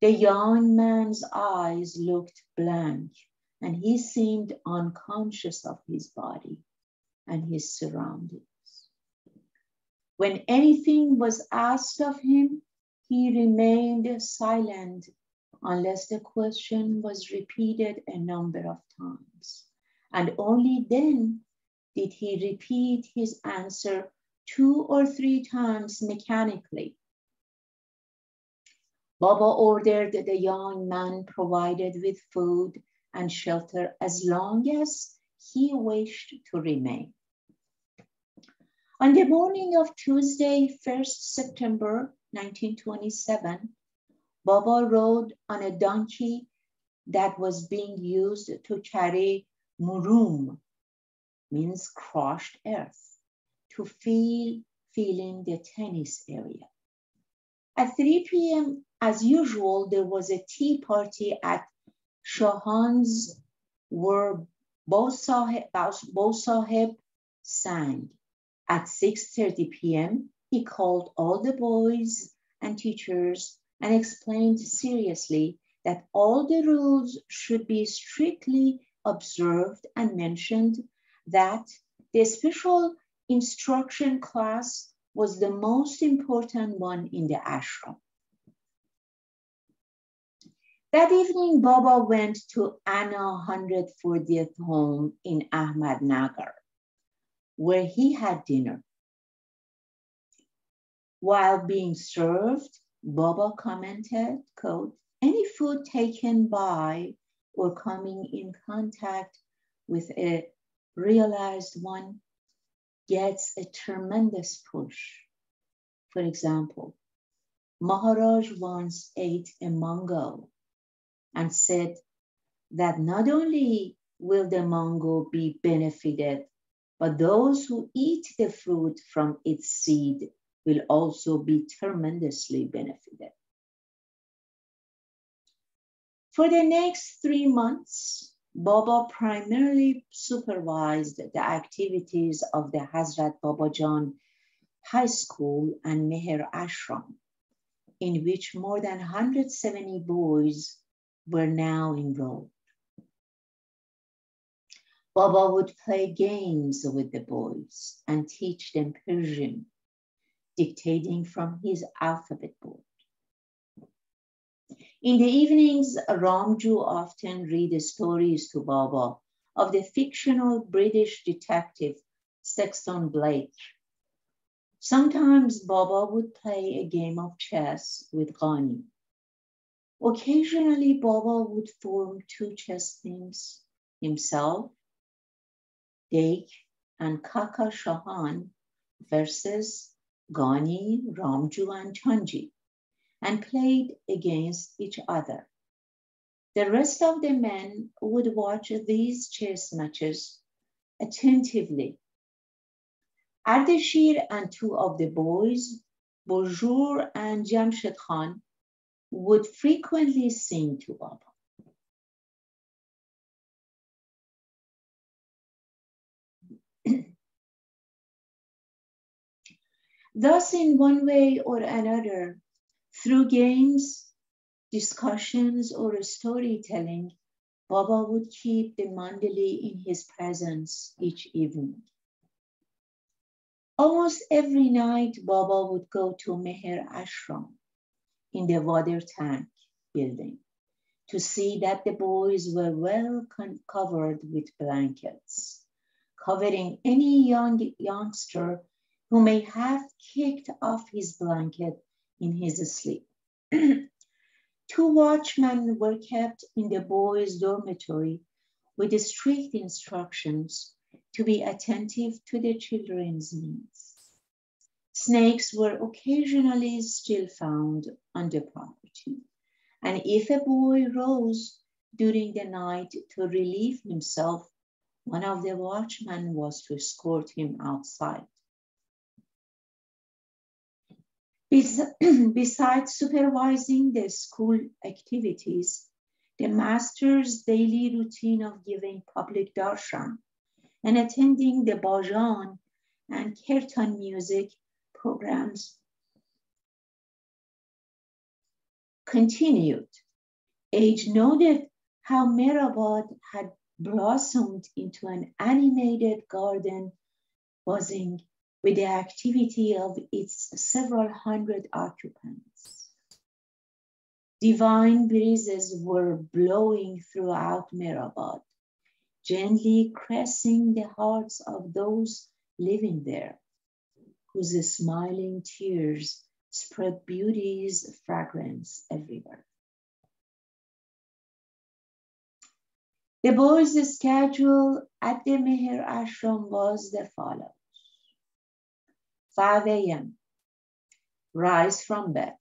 The young man's eyes looked blank, and he seemed unconscious of his body and his surroundings. When anything was asked of him, he remained silent unless the question was repeated a number of times. And only then did he repeat his answer 2 or 3 times mechanically. Baba ordered the young man provided with food and shelter as long as he wished to remain. On the morning of Tuesday, 1st September 1927, Baba rode on a donkey that was being used to carry murum, means crushed earth, to feeling the tennis area. At 3 p.m., as usual, there was a tea party at Shahan's where Bo Sahib sang. At 6:30 p.m., he called all the boys and teachers and explained seriously that all the rules should be strictly observed and mentioned that the special instruction class was the most important one in the ashram. That evening, Baba went to Anna 140th home in Ahmednagar, where he had dinner. While being served, Baba commented, quote, "Any food taken by or coming in contact with a realized one gets a tremendous push. For example, Maharaj once ate a mango and said that not only will the mango be benefited, but those who eat the fruit from its seed will also be tremendously benefited." For the next 3 months, Baba primarily supervised the activities of the Hazrat Babajan High School and Meher Ashram, in which more than 170 boys were now enrolled. Baba would play games with the boys and teach them Persian, dictating from his alphabet board. In the evenings, Ramju often read stories to Baba of the fictional British detective Sexton Blake. Sometimes Baba would play a game of chess with Ghani. Occasionally, Baba would form 2 chess teams, himself, Dake, and Kaka Shahan versus Ghani, Ramju, and Chanji, and played against each other. The rest of the men would watch these chess matches attentively. Ardeshir and 2 of the boys, Bonjour and Jamshed Khan, would frequently sing to Baba. Thus, in one way or another, through games, discussions, or storytelling, Baba would keep the Mandali in his presence each evening. Almost every night, Baba would go to Meher Ashram in the water tank building to see that the boys were well covered with blankets, covering any youngster who may have kicked off his blanket in his sleep. 2 watchmen were kept in the boys' dormitory with strict instructions to be attentive to the children's needs. Snakes were occasionally still found on the property, And if a boy rose during the night to relieve himself, one of the watchmen was to escort him outside. Besides supervising the school activities, the master's daily routine of giving public darshan and attending the bhajan and kirtan music programs continued. Age noted how Meherabad had blossomed into an animated garden buzzing with the activity of its several hundred occupants. Divine breezes were blowing throughout Meherabad, gently caressing the hearts of those living there, whose smiling tears spread beauty's fragrance everywhere. The boys' schedule at the Meher ashram was the follows. 5 a.m., rise from bed.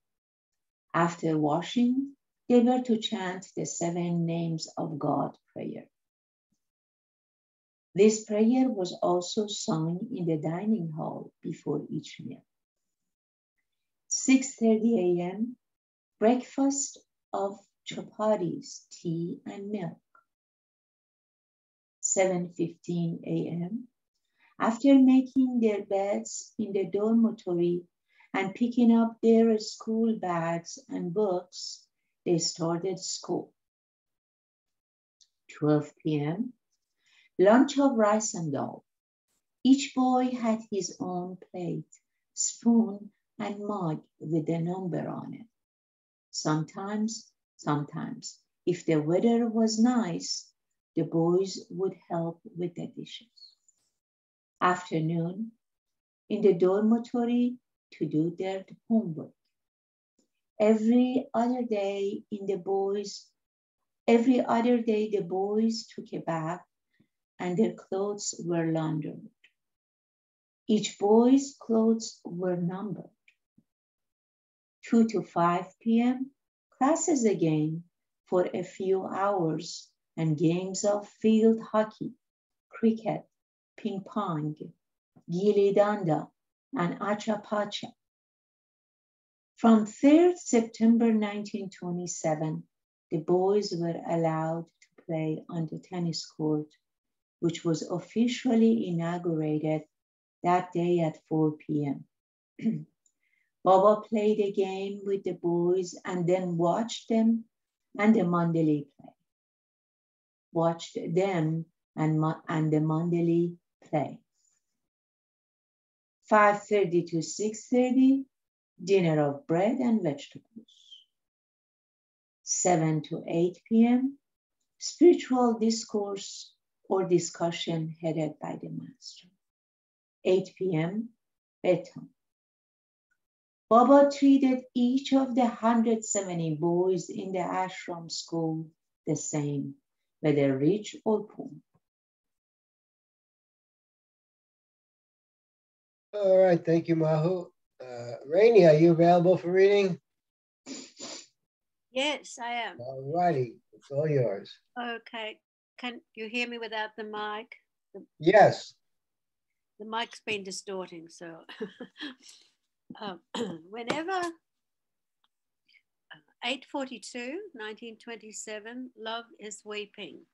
After washing, they were to chant the 7 names of God prayer. This prayer was also sung in the dining hall before each meal. 6:30 a.m., breakfast of chapatis, tea, and milk. 7:15 a.m., after making their beds in the dormitory and picking up their school bags and books, they started school. 12 p.m., lunch of rice and dal. Each boy had his own plate, spoon, and mug with a number on it. Sometimes, if the weather was nice, the boys would help with the dishes. Afternoon, in the dormitory to do their homework. Every other day the boys took a bath and their clothes were laundered. Each boy's clothes were numbered. 2 to 5 p.m., classes again for a few hours and games of field hockey, cricket, ping pong, gilli danda, and acha-pacha. From 3rd September 1927, the boys were allowed to play on the tennis court, which was officially inaugurated that day at 4 p.m. Baba played a game with the boys and then watched them and the mandali play. Watched them and the mandali play. 5:30 to 6:30, dinner of bread and vegetables. 7 to 8 p.m., spiritual discourse or discussion headed by the master. 8 p.m., bedtime. Baba treated each of the 170 boys in the ashram school the same, whether rich or poor. All right, thank you, Mahu. Rainey, are you available for reading? Yes, I am. All righty, it's all yours. Okay. Can you hear me without the mic? Yes. The mic's been distorting, so whenever 8:42, 1927, love is weeping.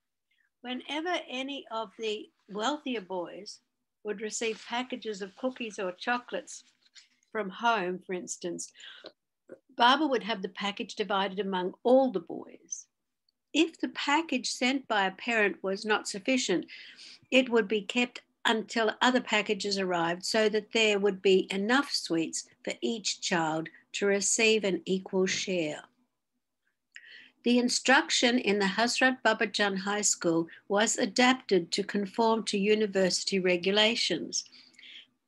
Whenever any of the wealthier boys would receive packages of cookies or chocolates from home, for instance, Baba would have the package divided among all the boys. If the package sent by a parent was not sufficient, it would be kept until other packages arrived so that there would be enough sweets for each child to receive an equal share. The instruction in the Hazrat Babajan High School was adapted to conform to university regulations.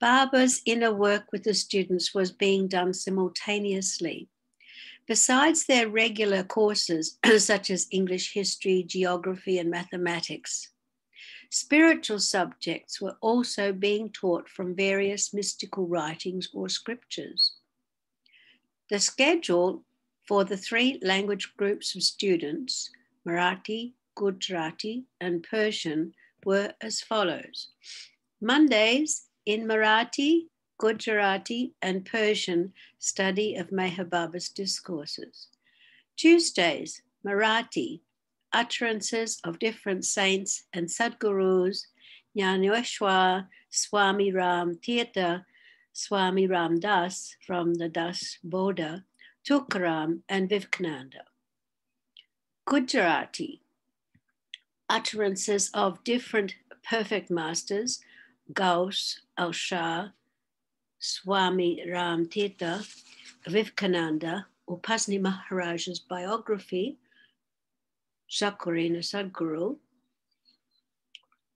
Baba's inner work with the students was being done simultaneously. Besides their regular courses, such as English, history, geography, and mathematics, spiritual subjects were also being taught from various mystical writings or scriptures. The schedule for the 3 language groups of students, Marathi, Gujarati, and Persian, were as follows. Mondays in Marathi, Gujarati, and Persian, study of Meher Baba's discourses. Tuesdays, Marathi, utterances of different saints and Sadgurus, Jnaneshwar, Swami Ram Tirtha, Swami Ram Das from the Das Bodha, Tukaram, and Vivekananda. Gujarati, utterances of different perfect masters, Gauss, Al-Shah, Swami Ram Tirtha, Vivekananda, Upasni Maharaj's biography, Sakurina Sadguru.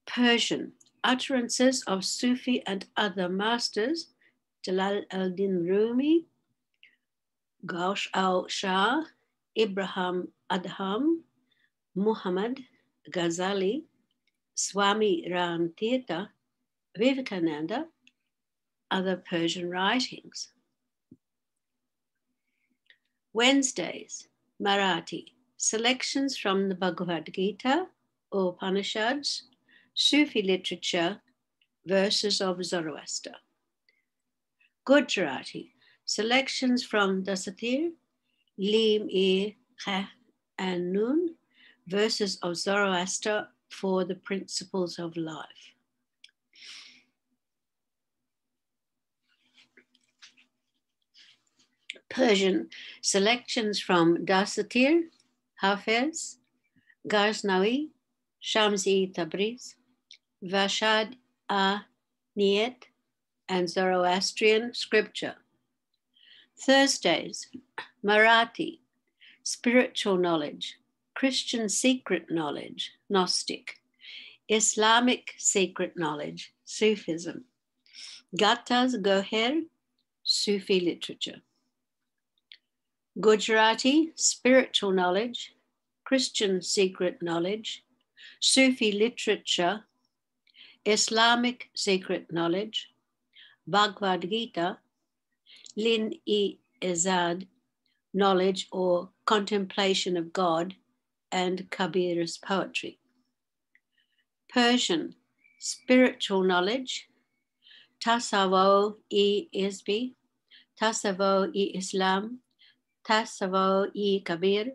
Persian, utterances of Sufi and other masters, Jalal al-Din Rumi, Gauss al-Shah, Ibrahim Adham, Muhammad Ghazali, Swami Ram Tirtha, Vivekananda, other Persian writings. Wednesdays, Marathi, selections from the Bhagavad Gita, Upanishads, Sufi literature, verses of Zoroaster. Gujarati, selections from Dasatir, Lim-e, Kha, and Nun, verses of Zoroaster for the principles of life. Persian, selections from Dasatir, Hafez, Ghaznavi, Shamsi Tabriz, Vashad Niyat, and Zoroastrian scripture. Thursdays, Marathi, spiritual knowledge, Christian secret knowledge, Gnostic, Islamic secret knowledge, Sufism, Gathas Goher, Sufi literature. Gujarati, spiritual knowledge, Christian secret knowledge, Sufi literature, Islamic secret knowledge, Bhagavad Gita, Lin-e-Izad, knowledge or contemplation of God, and Kabir's poetry. Persian, spiritual knowledge, Tasawwuf-e-Izbi, Tasawwuf-e-Islam, Tasawwuf-e-Kabir,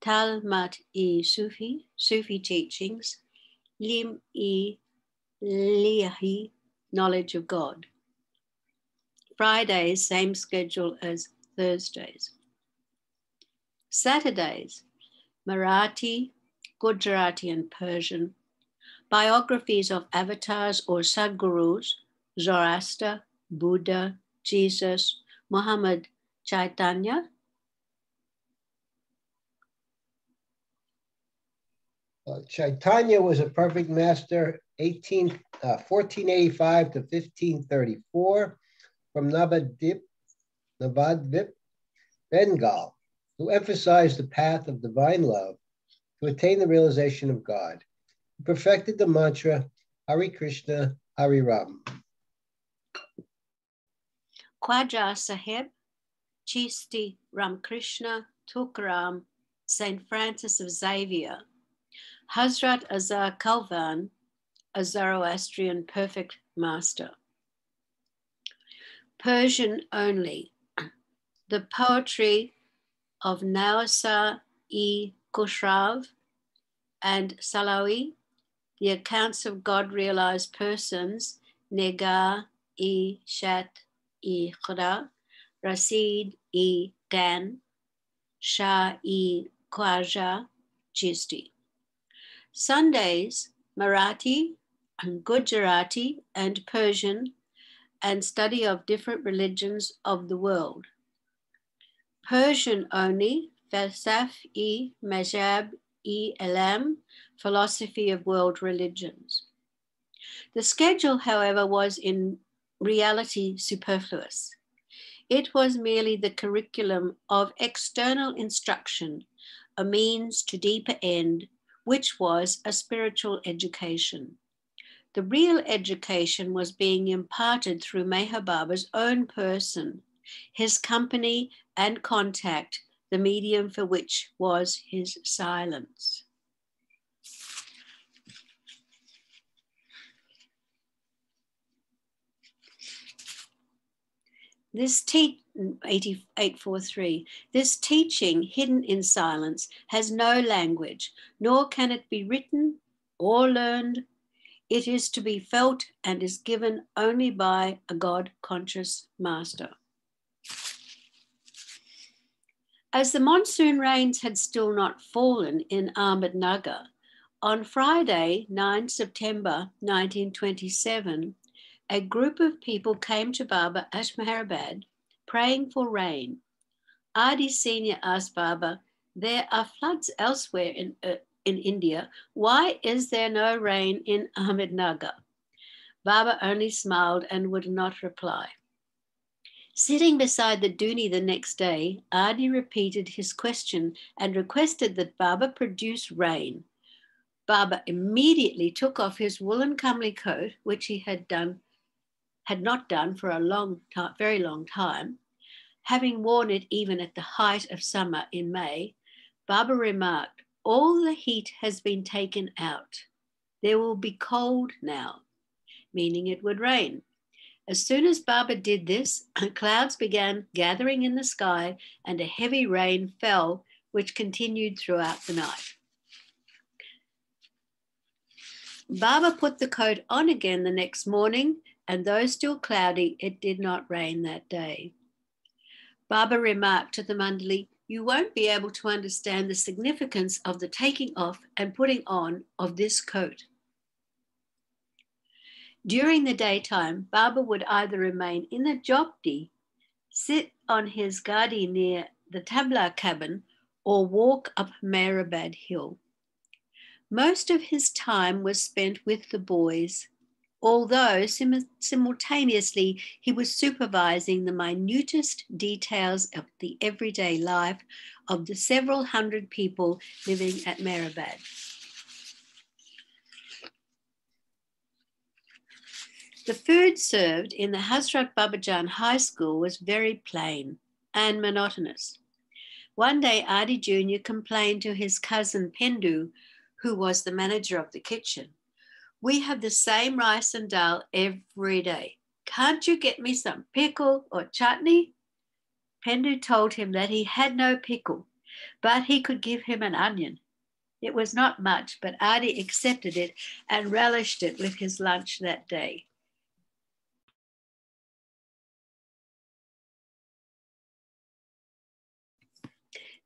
Talmud-e-Sufi, Sufi teachings, Lim-e-Liyahi, knowledge of God. Fridays, same schedule as Thursdays. Saturdays, Marathi, Gujarati, and Persian, biographies of avatars or Sadgurus, Zoroaster, Buddha, Jesus, Muhammad, Chaitanya. Chaitanya was a perfect master, 1485 to 1534, from Navadvip, Bengal, who emphasized the path of divine love to attain the realization of God. He perfected the mantra, Hare Krishna, Hare Ram. Khwaja Sahib, Chisti Ramkrishna, Tukaram, St. Francis of Xavier, Hazrat Azar Kalvan, a Zoroastrian perfect master. Persian only, the poetry of Nawasa-e-Khusrav and Salawi, the accounts of God-realized persons, Nega-e-Shat-e-Khuda, Rasid-e-Gan, Shah-e-Khwaja, Chisti. Sundays, Marathi, Gujarati, and Persian, and study of different religions of the world. Persian only, Falsaf-e-Mazhab-e-Alam, philosophy of world religions. The schedule, however, was in reality superfluous. It was merely the curriculum of external instruction, a means to deeper end, which was a spiritual education. The real education was being imparted through Meher Baba's own person, his company and contact the medium for which was his silence. This 843, this teaching hidden in silence has no language, nor can it be written or learned. It is to be felt and is given only by a God-conscious master. As the monsoon rains had still not fallen in Ahmednagar, on Friday, 9 September 1927, a group of people came to Baba at Meherabad praying for rain. Adi Sr. asked Baba, "There are floods elsewhere in India. Why is there no rain in Ahmednagar?" Baba only smiled and would not reply. Sitting beside the Duni the next day, Adi repeated his question and requested that Baba produce rain. Baba immediately took off his woolen kamli coat, which he had not done for a very long time. Having worn it even at the height of summer in May, Baba remarked, "All the heat has been taken out. There will be cold now," meaning it would rain. As soon as Baba did this, clouds began gathering in the sky and a heavy rain fell, which continued throughout the night. Baba put the coat on again the next morning, and though still cloudy, it did not rain that day. Baba remarked to the Mandali, "You won't be able to understand the significance of the taking off and putting on of this coat." During the daytime, Baba would either remain in the jopti, sit on his gadi near the tabla cabin, or walk up Meherabad Hill. Most of his time was spent with the boys, although simultaneously he was supervising the minutest details of the everyday life of the several hundred people living at Meherabad. The food served in the Hazrat Babajan High School was very plain and monotonous. One day, Adi Jr. complained to his cousin Pendu, who was the manager of the kitchen, "We have the same rice and dal every day. Can't you get me some pickle or chutney?" Pendu told him that he had no pickle, but he could give him an onion. It was not much, but Adi accepted it and relished it with his lunch that day.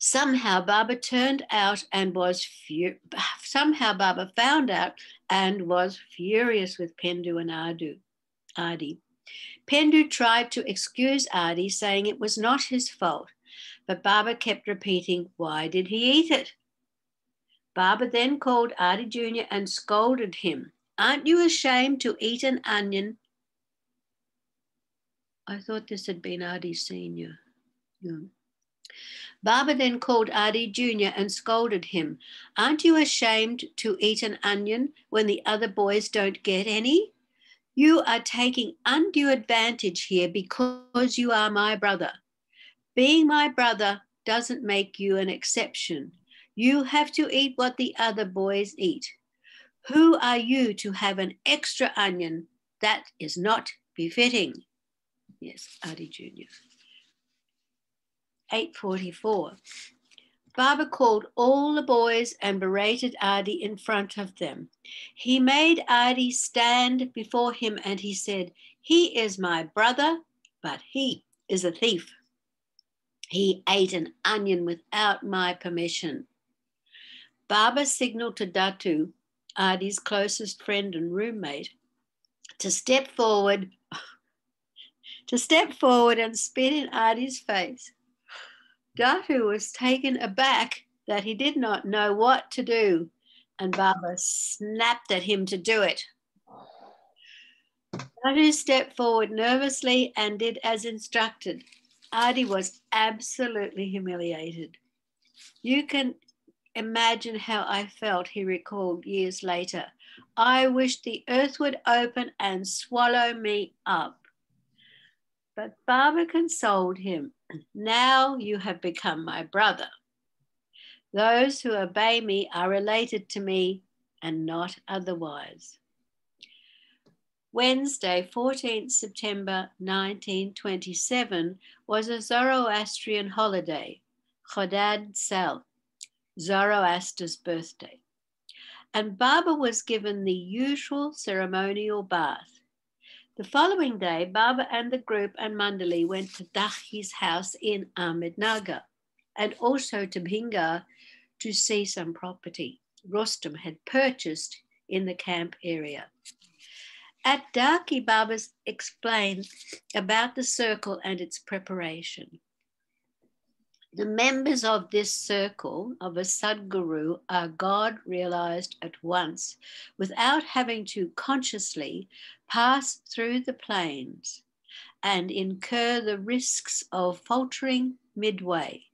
Somehow Baba found out and was furious with Pendu and Adi. Pendu tried to excuse Adi, saying it was not his fault, but Baba kept repeating, "Why did he eat it?" Baba then called Adi Jr. and scolded him. "Aren't you ashamed to eat an onion?" I thought this had been Adi Sr. Yeah. Baba then called Adi Jr. and scolded him. "Aren't you ashamed to eat an onion when the other boys don't get any? You are taking undue advantage here because you are my brother. Being my brother doesn't make you an exception. You have to eat what the other boys eat. Who are you to have an extra onion? That is not befitting." Yes, Adi Jr. 844. Baba called all the boys and berated Adi in front of them. He made Adi stand before him and he said, "He is my brother, but he is a thief. He ate an onion without my permission." Baba signaled to Datu, Adi's closest friend and roommate, to step forward and spit in Adi's face. Datu was taken aback that he did not know what to do, and Baba snapped at him to do it. Datu stepped forward nervously and did as instructed. Adi was absolutely humiliated. "You can imagine how I felt," he recalled years later. "I wished the earth would open and swallow me up." But Baba consoled him. Now you have become my brother. Those who obey me are related to me and not otherwise. Wednesday, 14th September 1927, was a Zoroastrian holiday, Chodad Sel, Zoroaster's birthday. And Baba was given the usual ceremonial bath. The following day, Baba and the group and Mandali went to Dakhi's house in Ahmednagar and also to Bhingar to see some property Rostam had purchased in the camp area. At Dakhi, Baba explained about the circle and its preparation. The members of this circle of a Sadguru are God realized at once without having to consciously pass through the planes and incur the risks of faltering midway.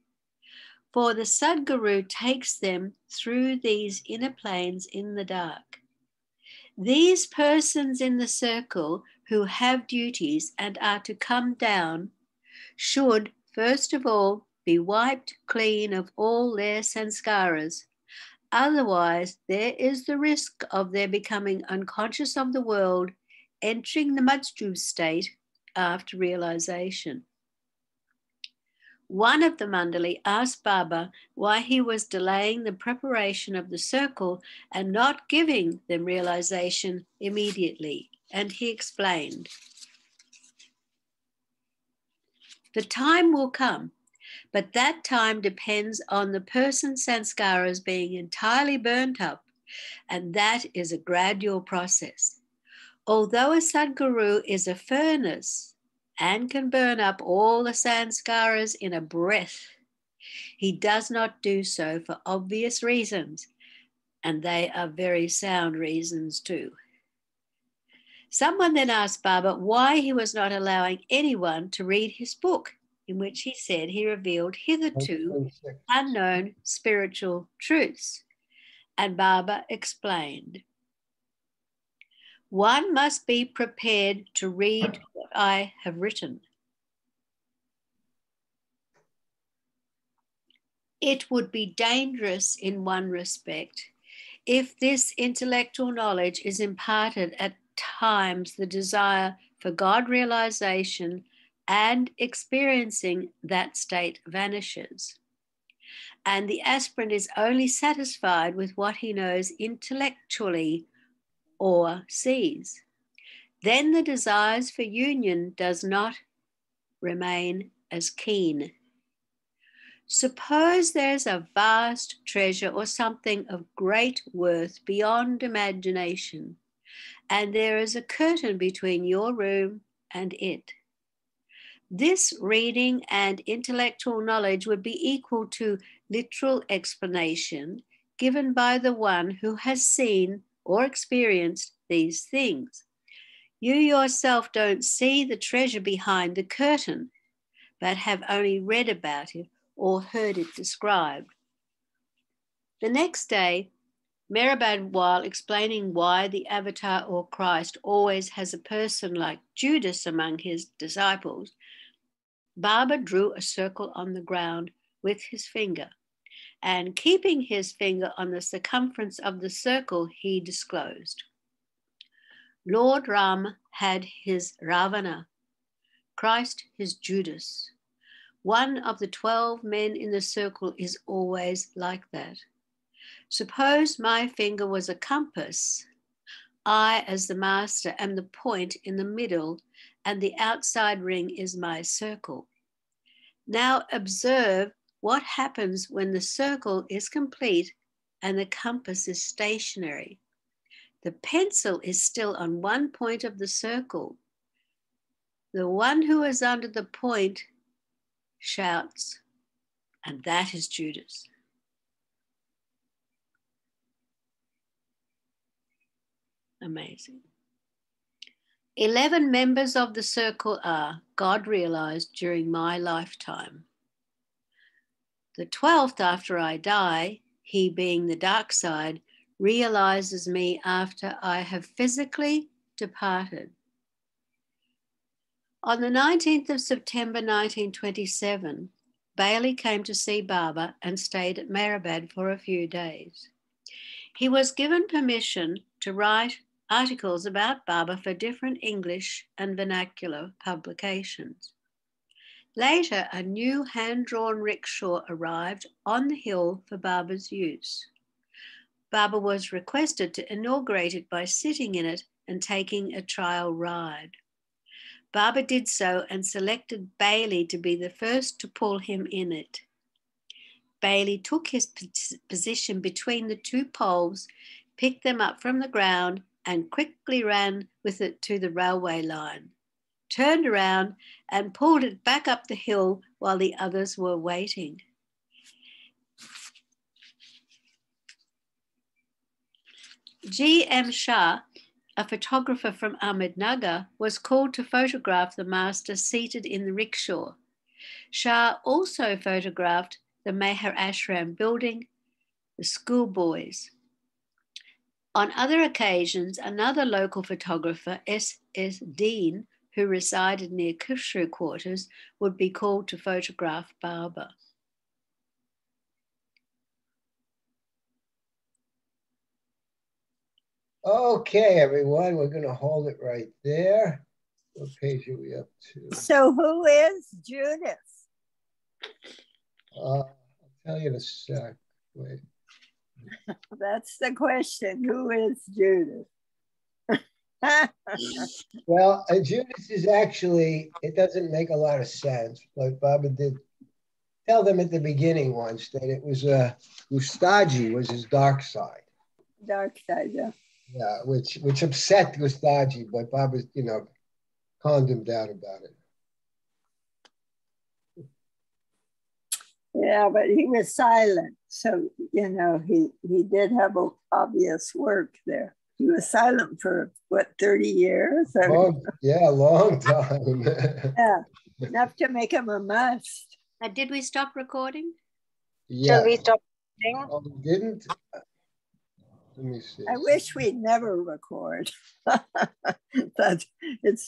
For the Sadguru takes them through these inner planes in the dark. These persons in the circle who have duties and are to come down should, first of all, be wiped clean of all their sanskaras. Otherwise, there is the risk of their becoming unconscious of the world, entering the Majjub state after realization. One of the Mandali asked Baba why he was delaying the preparation of the circle and not giving them realization immediately, and he explained, "The time will come, but that time depends on the person's sanskaras being entirely burnt up, and that is a gradual process. Although a Sadguru is a furnace and can burn up all the sanskaras in a breath, he does not do so for obvious reasons, and they are very sound reasons too." Someone then asked Baba why he was not allowing anyone to read his book, in which he said he revealed hitherto unknown spiritual truths. And Baba explained, "One must be prepared to read what I have written. It would be dangerous in one respect if this intellectual knowledge is imparted at times the desire for God realization and experiencing that state vanishes, and the aspirant is only satisfied with what he knows intellectually or sees. Then the desires for union does not remain as keen. Suppose there's a vast treasure or something of great worth beyond imagination, and there is a curtain between your room and it. This reading and intellectual knowledge would be equal to literal explanation given by the one who has seen or experienced these things. You yourself don't see the treasure behind the curtain, but have only read about it or heard it described." The next day, Meherbad, while explaining why the avatar or Christ always has a person like Judas among his disciples, Baba drew a circle on the ground with his finger, and keeping his finger on the circumference of the circle, he disclosed, "Lord Ram had his Ravana, Christ his Judas. One of the 12 men in the circle is always like that. Suppose my finger was a compass. I, as the master, am the point in the middle, and the outside ring is my circle. Now observe what happens when the circle is complete and the compass is stationary. The pencil is still on one point of the circle. The one who is under the point shouts, and that is Judas." Amazing. 11 members of the circle are God realized during my lifetime. The 12th after I die, he being the dark side, realizes me after I have physically departed. On the 19th of September 1927, Bailey came to see Baba and stayed at Meherabad for a few days. He was given permission to write articles about Baba for different English and vernacular publications. Later, a new hand-drawn rickshaw arrived on the hill for Baba's use. Baba was requested to inaugurate it by sitting in it and taking a trial ride. Baba did so and selected Bailey to be the first to pull him in it. Bailey took his position between the two poles, picked them up from the ground, and quickly ran with it to the railway line, turned around and pulled it back up the hill while the others were waiting. G.M. Shah, a photographer from Ahmednagar, was called to photograph the master seated in the rickshaw. Shah also photographed the MEHER ashram building, the schoolboys. On other occasions, another local photographer, S.S. Dean, who resided near Kushru quarters, would be called to photograph Baba. Okay, everyone, we're going to hold it right there. What page are we up to? So who is Judith? I'll tell you in a sec. Wait. That's the question. Who is Judith? Well, Judith is actually, it doesn't make a lot of sense, but Baba did tell them at the beginning once that it was Gustaji was his dark side. Dark side, yeah. Yeah, which upset Gustaji, but Baba, calmed him down about it. Yeah, but he was silent. So, he did have an obvious work there. He was silent for, 30 years? A long time. Yeah, enough to make him a must. Did we stop recording? Yeah. Shall we stop recording? Oh, we didn't? Let me see. I wish we'd never record. But it's